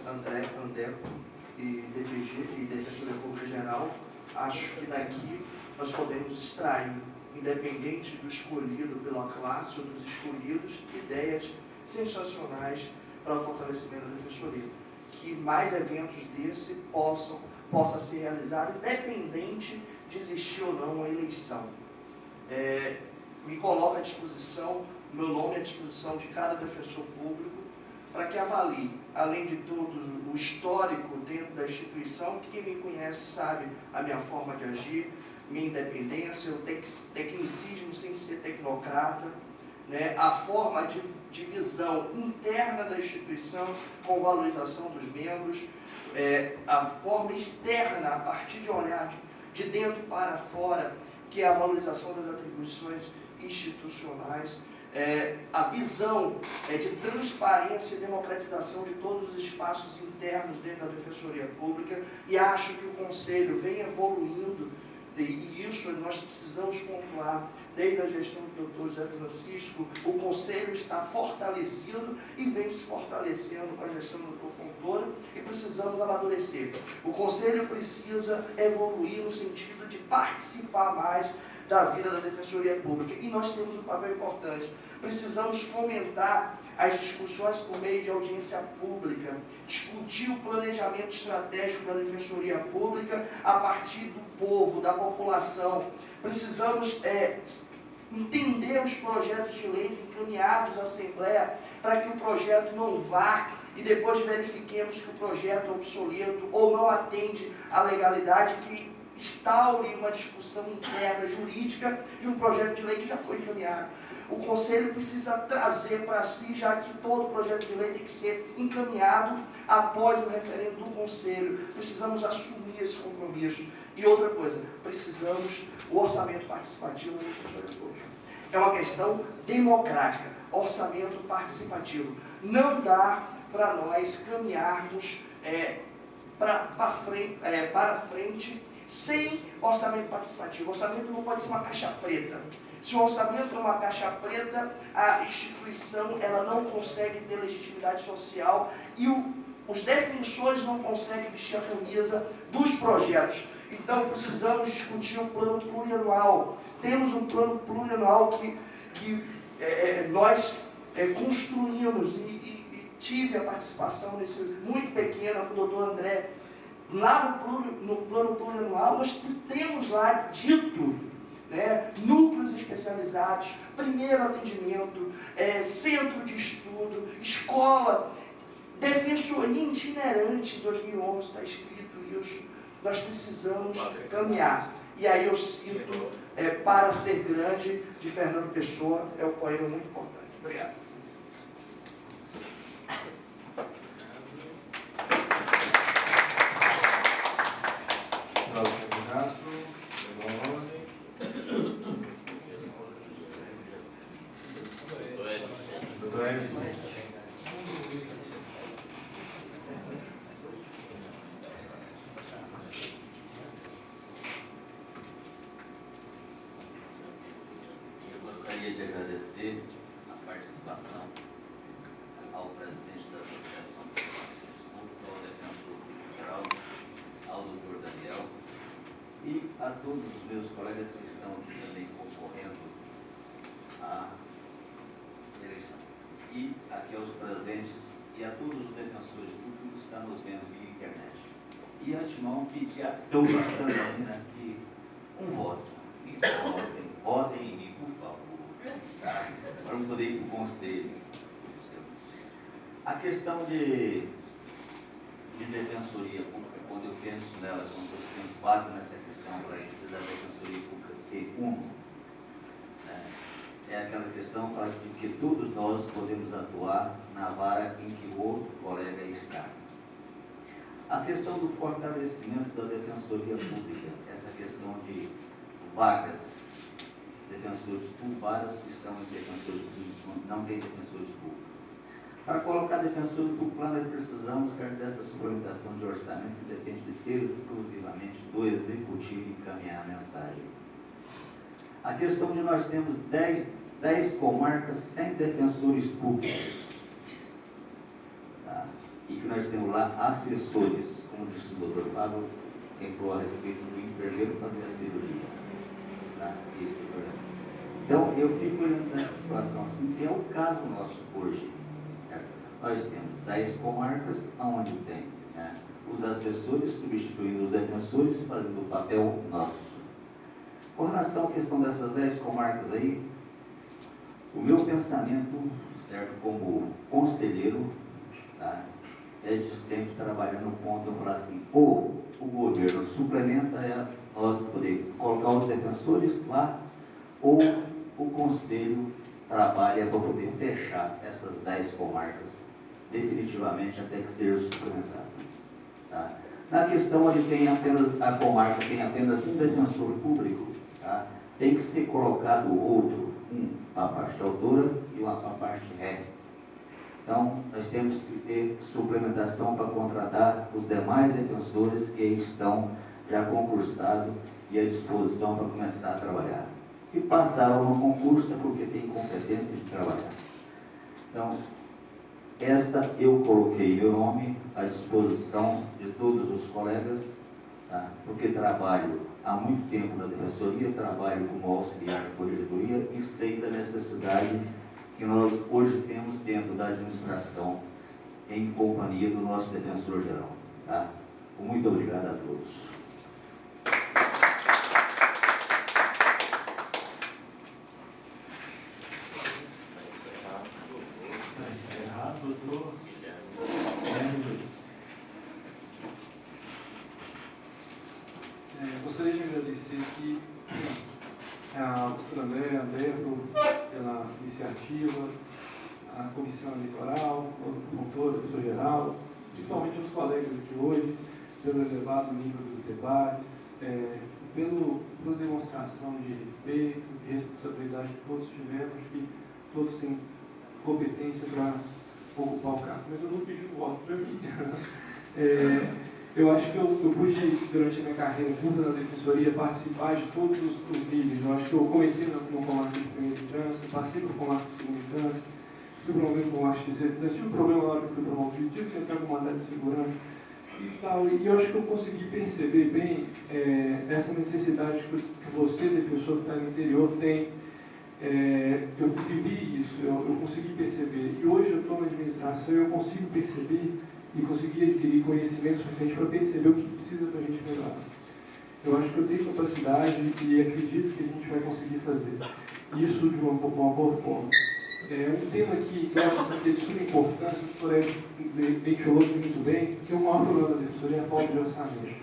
Andepo e DPG e Defensoria Pública Geral, acho que daqui nós podemos extrair, independente do escolhido pela classe ou dos escolhidos, ideias sensacionais para o fortalecimento da defensoria. Que mais eventos desse possa ser realizado, independente de existir ou não uma eleição. Me coloco à disposição, meu nome à disposição de cada defensor público, para que avalie, além de tudo, o histórico dentro da instituição, que quem me conhece sabe a minha forma de agir, minha independência, o tecnicismo sem ser tecnocrata, né, a forma de visão interna da instituição com valorização dos membros, a forma externa, a partir de olhar de dentro para fora, que é a valorização das atribuições institucionais, a visão de transparência e democratização de todos os espaços internos dentro da Defensoria Pública, e acho que o Conselho vem evoluindo, e isso nós precisamos pontuar. Desde a gestão do Dr. José Francisco, o Conselho está fortalecido e vem se fortalecendo com a gestão do Dr. Fontoura, e precisamos amadurecer. O Conselho precisa evoluir no sentido de participar mais da vida da Defensoria Pública, e nós temos um papel importante. Precisamos fomentar as discussões por meio de audiência pública, discutir o planejamento estratégico da Defensoria Pública a partir do povo, da população. Precisamos entender os projetos de leis encaminhados à Assembleia, para que o projeto não vá e depois verifiquemos que o projeto é obsoleto ou não atende à legalidade, que instaure uma discussão interna jurídica de um projeto de lei que já foi encaminhado. O Conselho precisa trazer para si, já que todo projeto de lei tem que ser encaminhado após o referendo do Conselho. Precisamos assumir esse compromisso. E outra coisa, precisamos o orçamento participativo da Defensoria Pública. É uma questão democrática, orçamento participativo. Não dá para nós caminharmos para frente sem orçamento participativo. O orçamento não pode ser uma caixa preta. Se o orçamento é uma caixa preta, a instituição ela não consegue ter legitimidade social, e os defensores não conseguem vestir a camisa dos projetos. Então precisamos discutir um plano plurianual. Temos um plano plurianual que nós construímos, e tive a participação nesse muito pequena com o Dr. André. Lá no plano plurianual nós temos lá dito, núcleos especializados, primeiro atendimento, centro de estudo, escola, defensoria itinerante. Em 2011 está escrito isso. Nós precisamos caminhar. E aí eu cito Para Ser Grande, de Fernando Pessoa, é um poema muito importante. Obrigado. Próximo candidato, Dr. Edson. Eu gostaria de agradecer a participação ao presidente da Associação de Defensores Públicos, ao defensor geral, ao Dr. Daniel, e a todos os meus colegas que estão aqui também concorrendo à eleição. E aqui aos presentes e a todos os defensores públicos que estão nos vendo via internet. E antemão pedir a todos também aqui um voto. E votem em mim, por favor, tá? Para eu poder ir para o conselho. A questão de defensoria pública, quando eu penso nela, quando eu sempre bato nessa questão da defensoria pública ser uno, é aquela questão de que todos nós podemos atuar na vara em que o outro colega está. A questão do fortalecimento da defensoria pública, essa questão de vagas, defensores públicos, vagas que estão em defensores públicos, não tem defensores públicos. Para colocar defensores públicos, plano precisamos dessa suplementação de orçamento que depende exclusivamente do executivo encaminhar a mensagem. A questão de nós temos 10 comarcas sem defensores públicos, tá? E que nós temos lá assessores, como disse o doutor Fábio, quem falou a respeito do enfermeiro fazer a cirurgia, tá? Isso, doutor. Então, eu fico olhando nessa situação assim, que é o caso nosso hoje. Certo? nós temos 10 comarcas, onde tem, né, os assessores substituindo os defensores, fazendo o papel nosso. Com relação à questão dessas 10 comarcas aí, o meu pensamento, certo, como conselheiro, tá, é de sempre trabalhar no ponto, eu falar assim, ou o governo suplementa nós poder colocar os defensores lá, ou o conselho trabalha para poder fechar essas 10 comarcas definitivamente até que seja suplementado. Tá? Na questão onde tem apenas, a comarca tem apenas um defensor público, tá? Tem que ser colocado outro, a parte autora e a parte ré. Então, nós temos que ter suplementação para contratar os demais defensores que aí estão já concursados e à disposição para começar a trabalhar. Se passaram no concurso é porque tem competência de trabalhar. Então, esta eu coloquei meu nome à disposição de todos os colegas, tá? Porque trabalho há muito tempo na defensoria, trabalho como auxiliar da corregedoria e sei da necessidade que nós hoje temos dentro da administração em companhia do nosso defensor geral. Tá? Muito obrigado a todos. Gostaria de agradecer aqui a doutora Andréa pela iniciativa, a comissão eleitoral, o promotor, o professor geral, principalmente os colegas aqui hoje, pelo elevado nível dos debates, pela demonstração de respeito e responsabilidade que todos tivemos, que todos têm competência para ocupar o cargo. Mas eu vou pedir um voto para mim. Eu acho que eu pude, durante a minha carreira curta na defensoria, participar de todos os níveis. Eu acho que eu comecei no comando de primeira instância, passei para o comando de segunda instância, fui promovido para o comando de terceira instância, tive um problema na hora que eu fui promovido, tive que entrar com mandado de segurança e tal. E eu acho que eu consegui perceber bem essa necessidade que você, defensor que está no interior, tem. Eu vivi isso, eu consegui perceber. E hoje eu estou na administração e eu consigo perceber e conseguir adquirir conhecimento suficiente para perceber o que precisa para a gente melhorar. Eu acho que eu tenho capacidade e acredito que a gente vai conseguir fazer isso de uma boa forma. Um tema que eu acho que é de suma importância, o doutor ventilou aqui muito bem, porque o maior problema da defensoria é a falta de orçamento.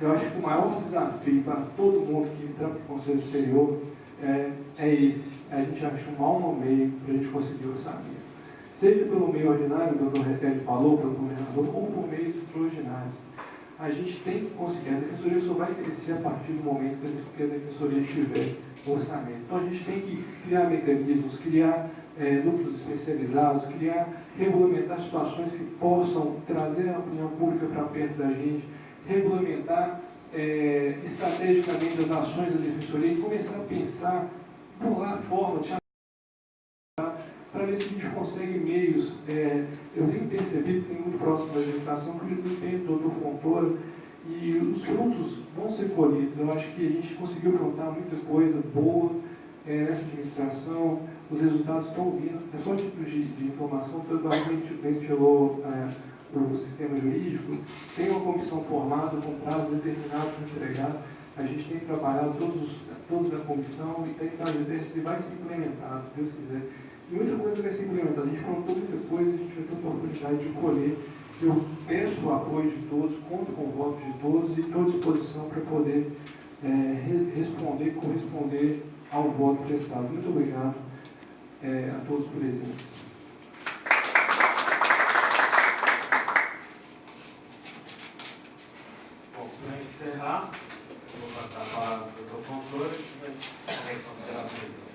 Eu acho que o maior desafio para todo mundo que entra para o Conselho Superior é esse, a gente achar um meio para a gente conseguir o orçamento. Seja pelo meio ordinário, que o doutor Retelli falou, pelo governador, ou por meios extraordinários. A gente tem que conseguir, a defensoria só vai crescer a partir do momento que a defensoria tiver orçamento. Então a gente tem que criar mecanismos, criar núcleos especializados, regulamentar situações que possam trazer a opinião pública para perto da gente, regulamentar estrategicamente as ações da defensoria e começar a pensar, pular forma de para ver se a gente consegue meios. Eu tenho percebido que tem muito próximo da administração que o empenho do doutor Fontoura e os frutos vão ser colhidos. Eu acho que a gente conseguiu juntar muita coisa boa nessa administração, os resultados estão vindo. É só tipo de informação, tanto a gente ventilou o sistema jurídico, tem uma comissão formada com prazo determinado para entregar. A gente tem trabalhado todos da comissão e tem feito testes e vai ser implementado, se Deus quiser. E muita coisa vai ser implementada. A gente plantou muita coisa, a gente vai ter a oportunidade de colher. Eu peço o apoio de todos, conto com o voto de todos e estou à disposição para poder corresponder ao voto prestado. Muito obrigado a todos presentes. Bom, para encerrar, eu vou passar a palavra para o doutor Fontoura, que vai dar as considerações dele.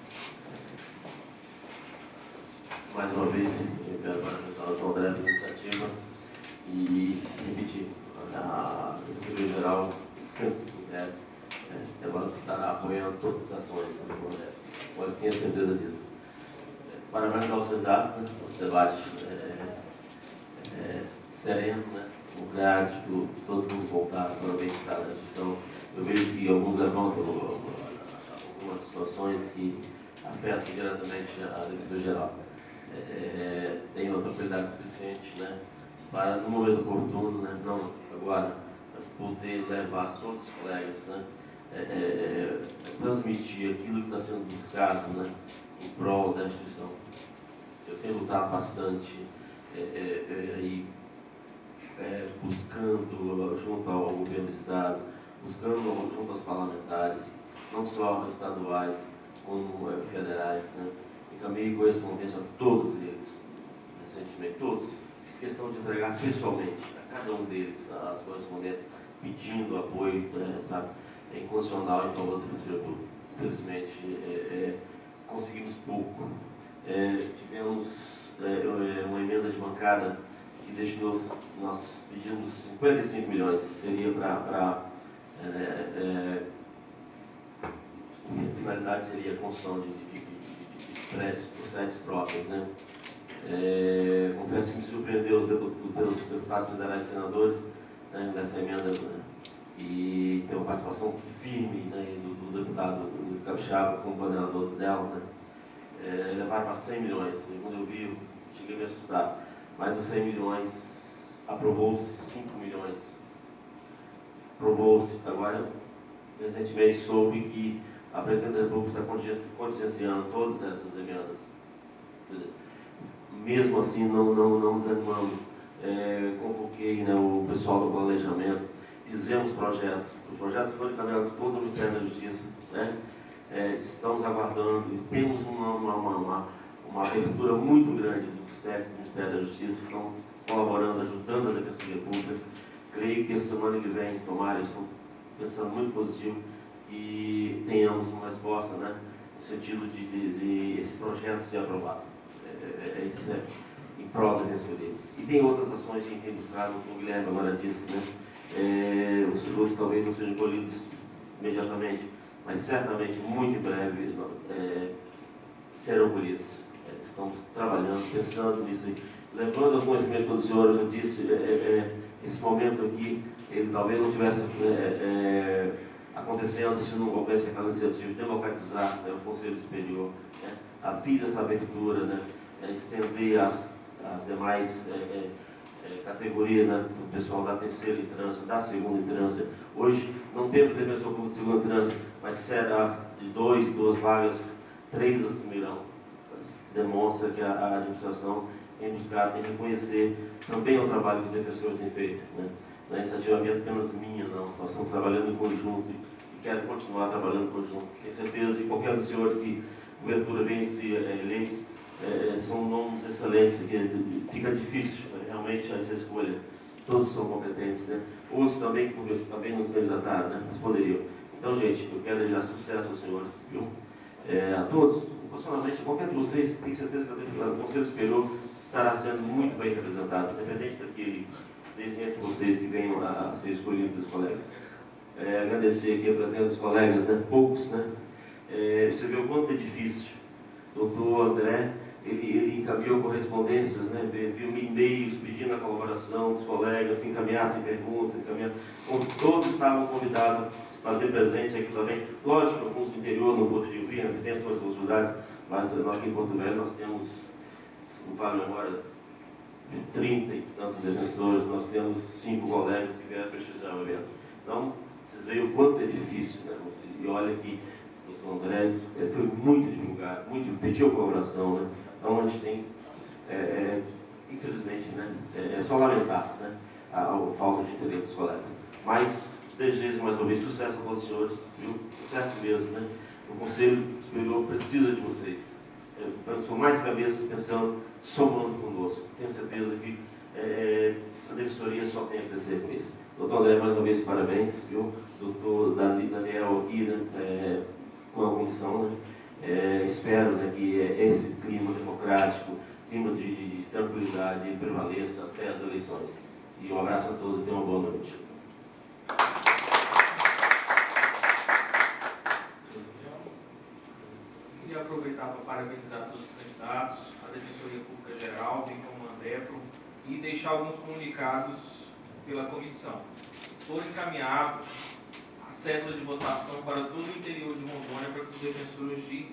Mais uma vez, eu quero parabenizar o doutor André pela iniciativa e repetir, a Defensoria Geral sempre puder, ela estará apoiando todas as ações do projeto. Pode ter certeza disso. Parabenizar os candidatos, os debates sereno, democrático, todo mundo voltado para o bem-estar da instituição. Eu vejo que alguns levantam algumas situações que afetam diretamente a Defensoria Geral. tenham autoridade suficiente, né, para, no momento oportuno, né, não agora, mas poder levar todos os colegas, né, transmitir aquilo que está sendo buscado, né, em prol da instituição. Eu tenho lutado bastante buscando junto ao governo do Estado, buscando junto aos parlamentares, não só estaduais como federais, né? Encaminhei correspondência a todos eles, recentemente, todos. Fiz questão de entregar pessoalmente a cada um deles as correspondências, pedindo apoio, sabe, incondicional em favor do defensor público. Infelizmente, conseguimos pouco. Tivemos uma emenda de bancada que destinou, nós pedimos 55 milhões, seria para a finalidade seria a construção de prédios, sedes próprias, né? Confesso que me surpreendeu os deputados federais e senadores, né, nessa emenda, né, e tem uma participação firme, né, do deputado Capixaba como coordenador dela, né? Levaram para 100 milhões, e quando eu vi, eu cheguei a me assustar. Mais dos 100 milhões, aprovou-se 5 milhões. Aprovou-se. Agora, recentemente soube que a Presidente da República está contingenciando todas essas emendas. Mesmo assim, não desanimamos. Convoquei, né, o pessoal do planejamento, fizemos projetos. Os projetos foram encaminhados todos ao Ministério da Justiça, né? Estamos aguardando, temos uma abertura muito grande dos técnicos do Ministério da Justiça que estão colaborando, ajudando a Defensoria Pública. Creio que essa semana que vem, tomara, estou pensando muito positivo, e tenhamos uma resposta, né, no sentido de esse projeto ser aprovado. Isso é em prol da Defensoria. E tem outras ações que a gente tem buscado, como o Guilherme agora disse, né? Os frutos talvez não sejam colhidos imediatamente, mas certamente, muito em breve, serão colhidos. Estamos trabalhando, pensando nisso aí. Levando ao conhecimento dos senhores, eu disse, esse momento aqui, ele talvez não tivesse acontecendo se não houvesse aquela iniciativa de democratizar, né, o Conselho Superior, né? Fiz essa abertura, né, estender as demais categorias, né, do pessoal da terceira instância, da segunda instância. Hoje não temos defensor público de segunda instância, mas será de duas vagas, 3 assumirão. Demonstra que a administração tem buscado, tem que reconhecer também o trabalho que os defensores têm feito, né? Não é iniciativa apenas minha, não. Nós estamos trabalhando em conjunto e quero continuar trabalhando em conjunto. Tenho certeza que qualquer dos senhores que, porventura, venham se eleitos, são nomes excelentes, que fica difícil realmente essa escolha. Todos são competentes, né? Outros também, que também nos candidataram, né? Mas poderiam. Então, gente, eu quero desejar sucesso aos senhores, viu? A todos, profissionalmente, qualquer de vocês, tenho certeza que o Conselho Superior estará sendo muito bem representado, independente daquele, entre vocês que venham a ser escolhidos dos colegas. Agradecer aqui a presença dos colegas, né? Poucos, né? Você vê o quanto é difícil. Doutor André, ele encaminhou correspondências, né? Viu e-mails pedindo a colaboração dos colegas, encaminhassem perguntas, todos estavam convidados a fazer presente aqui também. Lógico que alguns do interior não poderiam vir, né? Tem suas responsabilidades, mas nós aqui em Porto Velho nós temos, não falo memória, 30 e tantos defensores, nós temos 5 colegas que vieram prestigiar o evento. Então, vocês veem o quanto é difícil, né? E olha que o doutor André foi muito divulgado, pediu colaboração, né? Então a gente tem, infelizmente, né? É só lamentar, né? A falta de interesse dos colegas. Mas desejo mais uma vez sucesso a todos os senhores, viu? Sucesso mesmo, né? O Conselho Superior precisa de vocês. São mais cabeças pensando, somando conosco. Tenho certeza que a defensoria só tem a crescer com isso. Doutor André, mais uma vez, parabéns, viu? Doutor Daniel aqui, né? Com a comissão, né? Espero, né, que esse clima democrático, clima de tranquilidade prevaleça até as eleições. E um abraço a todos e tenham uma boa noite. Queria aproveitar para parabenizar todos os candidatos, a Defensoria Pública Geral, bem como a ANDEPRO, e deixar alguns comunicados pela comissão. Foram encaminhados a cédula de votação para todo o interior de Rondônia para que os defensores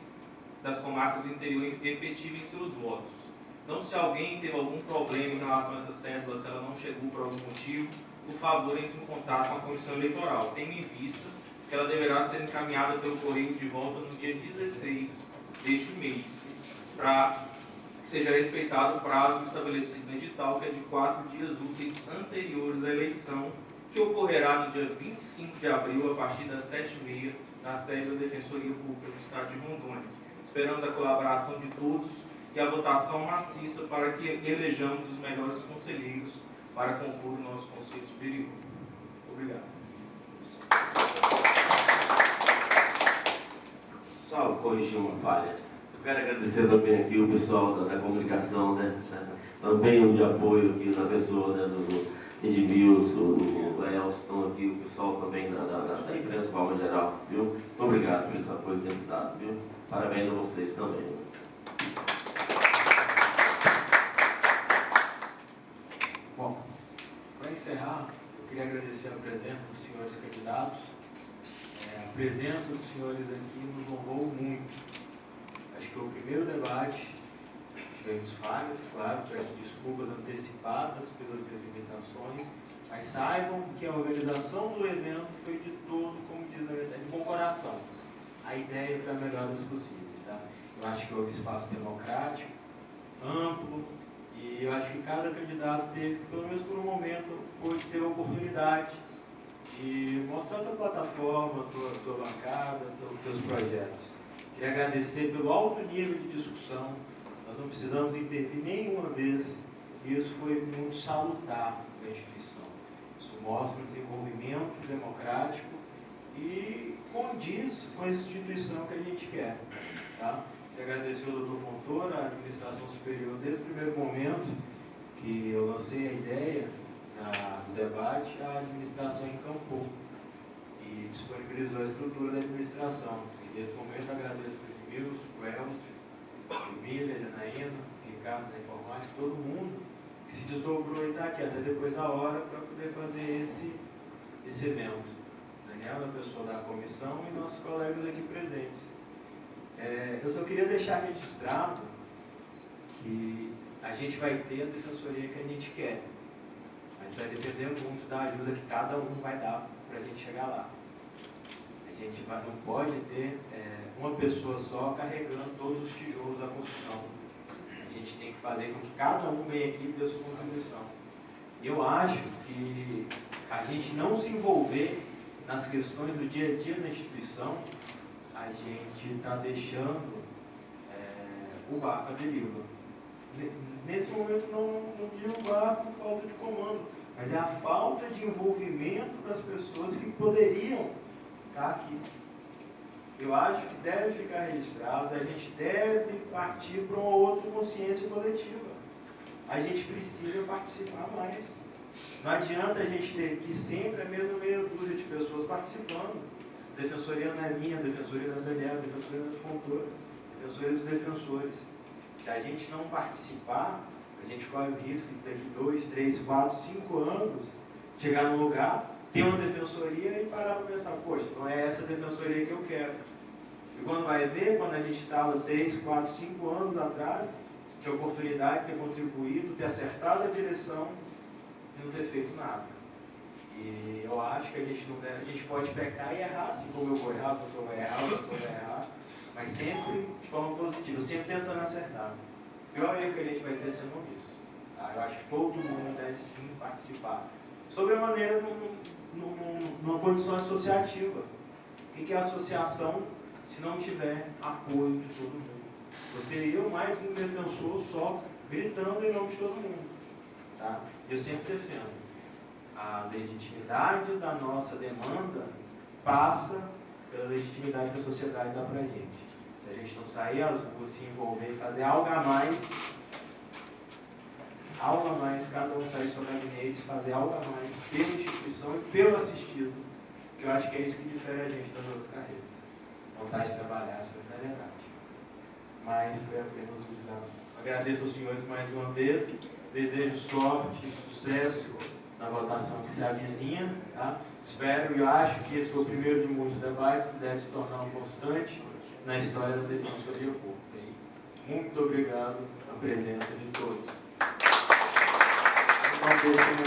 das comarcas do interior efetivem seus votos. Então, se alguém teve algum problema em relação a essa cédula, se ela não chegou por algum motivo, por favor, entre em contato com a Comissão Eleitoral. Tenha em vista que ela deverá ser encaminhada pelo correio de volta no dia 16 deste mês, para que seja respeitado o prazo estabelecido no edital, que é de 4 dias úteis anteriores à eleição, que ocorrerá no dia 25 de abril, a partir das 7h30, na sede da Defensoria Pública do Estado de Rondônia. Esperamos a colaboração de todos e a votação maciça para que elejamos os melhores conselheiros para compor o nosso Conselho Superior. Obrigado. Só corrigir uma falha. Eu quero agradecer também aqui o pessoal da comunicação, né? Também de apoio aqui da pessoa, né? Do Edmilson, do Elston aqui, o pessoal também da imprensa de forma geral, viu? Muito obrigado por esse apoio que temos dado, viu? Parabéns a vocês também. Bom, para encerrar, eu queria agradecer a presença dos senhores candidatos. A presença dos senhores aqui nos honrou muito. Acho que foi o primeiro debate, tivemos falhas, claro, peço desculpas antecipadas pelas minhas limitações, mas saibam que a organização do evento foi de todo, como diz na verdade, de bom coração. A ideia foi a melhor das possíveis, tá? Eu acho que houve espaço democrático, amplo, e eu acho que cada candidato teve, pelo menos por um momento, pôde ter a oportunidade de mostrar a tua plataforma, a tua bancada, os teus projetos. Queria agradecer pelo alto nível de discussão. Nós não precisamos intervir nenhuma vez, e isso foi muito salutar para a instituição. Isso mostra um desenvolvimento democrático e condiz com a instituição que a gente quer. Tá? Quero agradecer ao Dr. Fontoura, a administração superior, desde o primeiro momento que eu lancei a ideia do debate, a administração encampou e disponibilizou a estrutura da administração. E nesse momento eu agradeço ao Edmilson, o Elcio, o Miller, a Janaína, o Ricardo da informática, todo mundo que se desdobrou e está aqui até depois da hora para poder fazer esse evento. Daniela, a pessoa da comissão, e nossos colegas aqui presentes. Eu só queria deixar registrado que a gente vai ter a defensoria que a gente quer, mas vai depender muito da ajuda que cada um vai dar para a gente chegar lá. A gente não pode ter uma pessoa só carregando todos os tijolos da construção. A gente tem que fazer com que cada um venha aqui e dê a sua contribuição. E eu acho que a gente não se envolver nas questões do dia a dia da instituição, a gente está deixando o barco à deriva. Nesse momento não digo o barco por falta de comando, mas é a falta de envolvimento das pessoas que poderiam estar aqui. Eu acho que deve ficar registrado, a gente deve partir para uma outra consciência coletiva. A gente precisa participar mais. Não adianta a gente ter aqui sempre a mesma meia dúzia de pessoas participando. A defensoria não é minha, a defensoria da Daniela, a defensoria da Fontoura, a defensoria dos defensores. Se a gente não participar, a gente corre o risco de daqui 2, 3, 4, 5 anos chegar num lugar, ter uma defensoria e parar para pensar, poxa, não é essa defensoria que eu quero. E quando vai ver, quando a gente estava 3, 4, 5 anos atrás, tinha a oportunidade de ter contribuído, ter acertado a direção e não ter feito nada. E eu acho que a gente não deve, a gente pode pecar e errar, assim como eu vou errar, o doutor vai errar, o doutor vai errar, mas sempre de forma positiva, sempre tentando acertar. O pior erro que a gente vai ter sendo isso. Tá? Eu acho que todo mundo deve sim participar. Sobremaneira numa condição associativa. O que é associação se não tiver apoio de todo mundo? Você e eu, mais um defensor só, gritando em nome de todo mundo. Tá? Eu sempre defendo. A legitimidade da nossa demanda passa pela legitimidade que a sociedade dá pra gente. Se a gente não sair às ruas, se envolver e fazer algo a mais, cada um sair do seu gabinete, fazer algo a mais pela instituição e pelo assistido, que eu acho que é isso que difere a gente das outras carreiras. Vontade de trabalhar, solidariedade. Mas foi apenas um desafio. Agradeço aos senhores mais uma vez, desejo sorte e sucesso na votação que se avizinha, tá? Espero e acho que esse foi o primeiro de muitos debates que deve se tornar um constante na história da Defensoria Pública. Muito obrigado a presença de todos. Não deixe de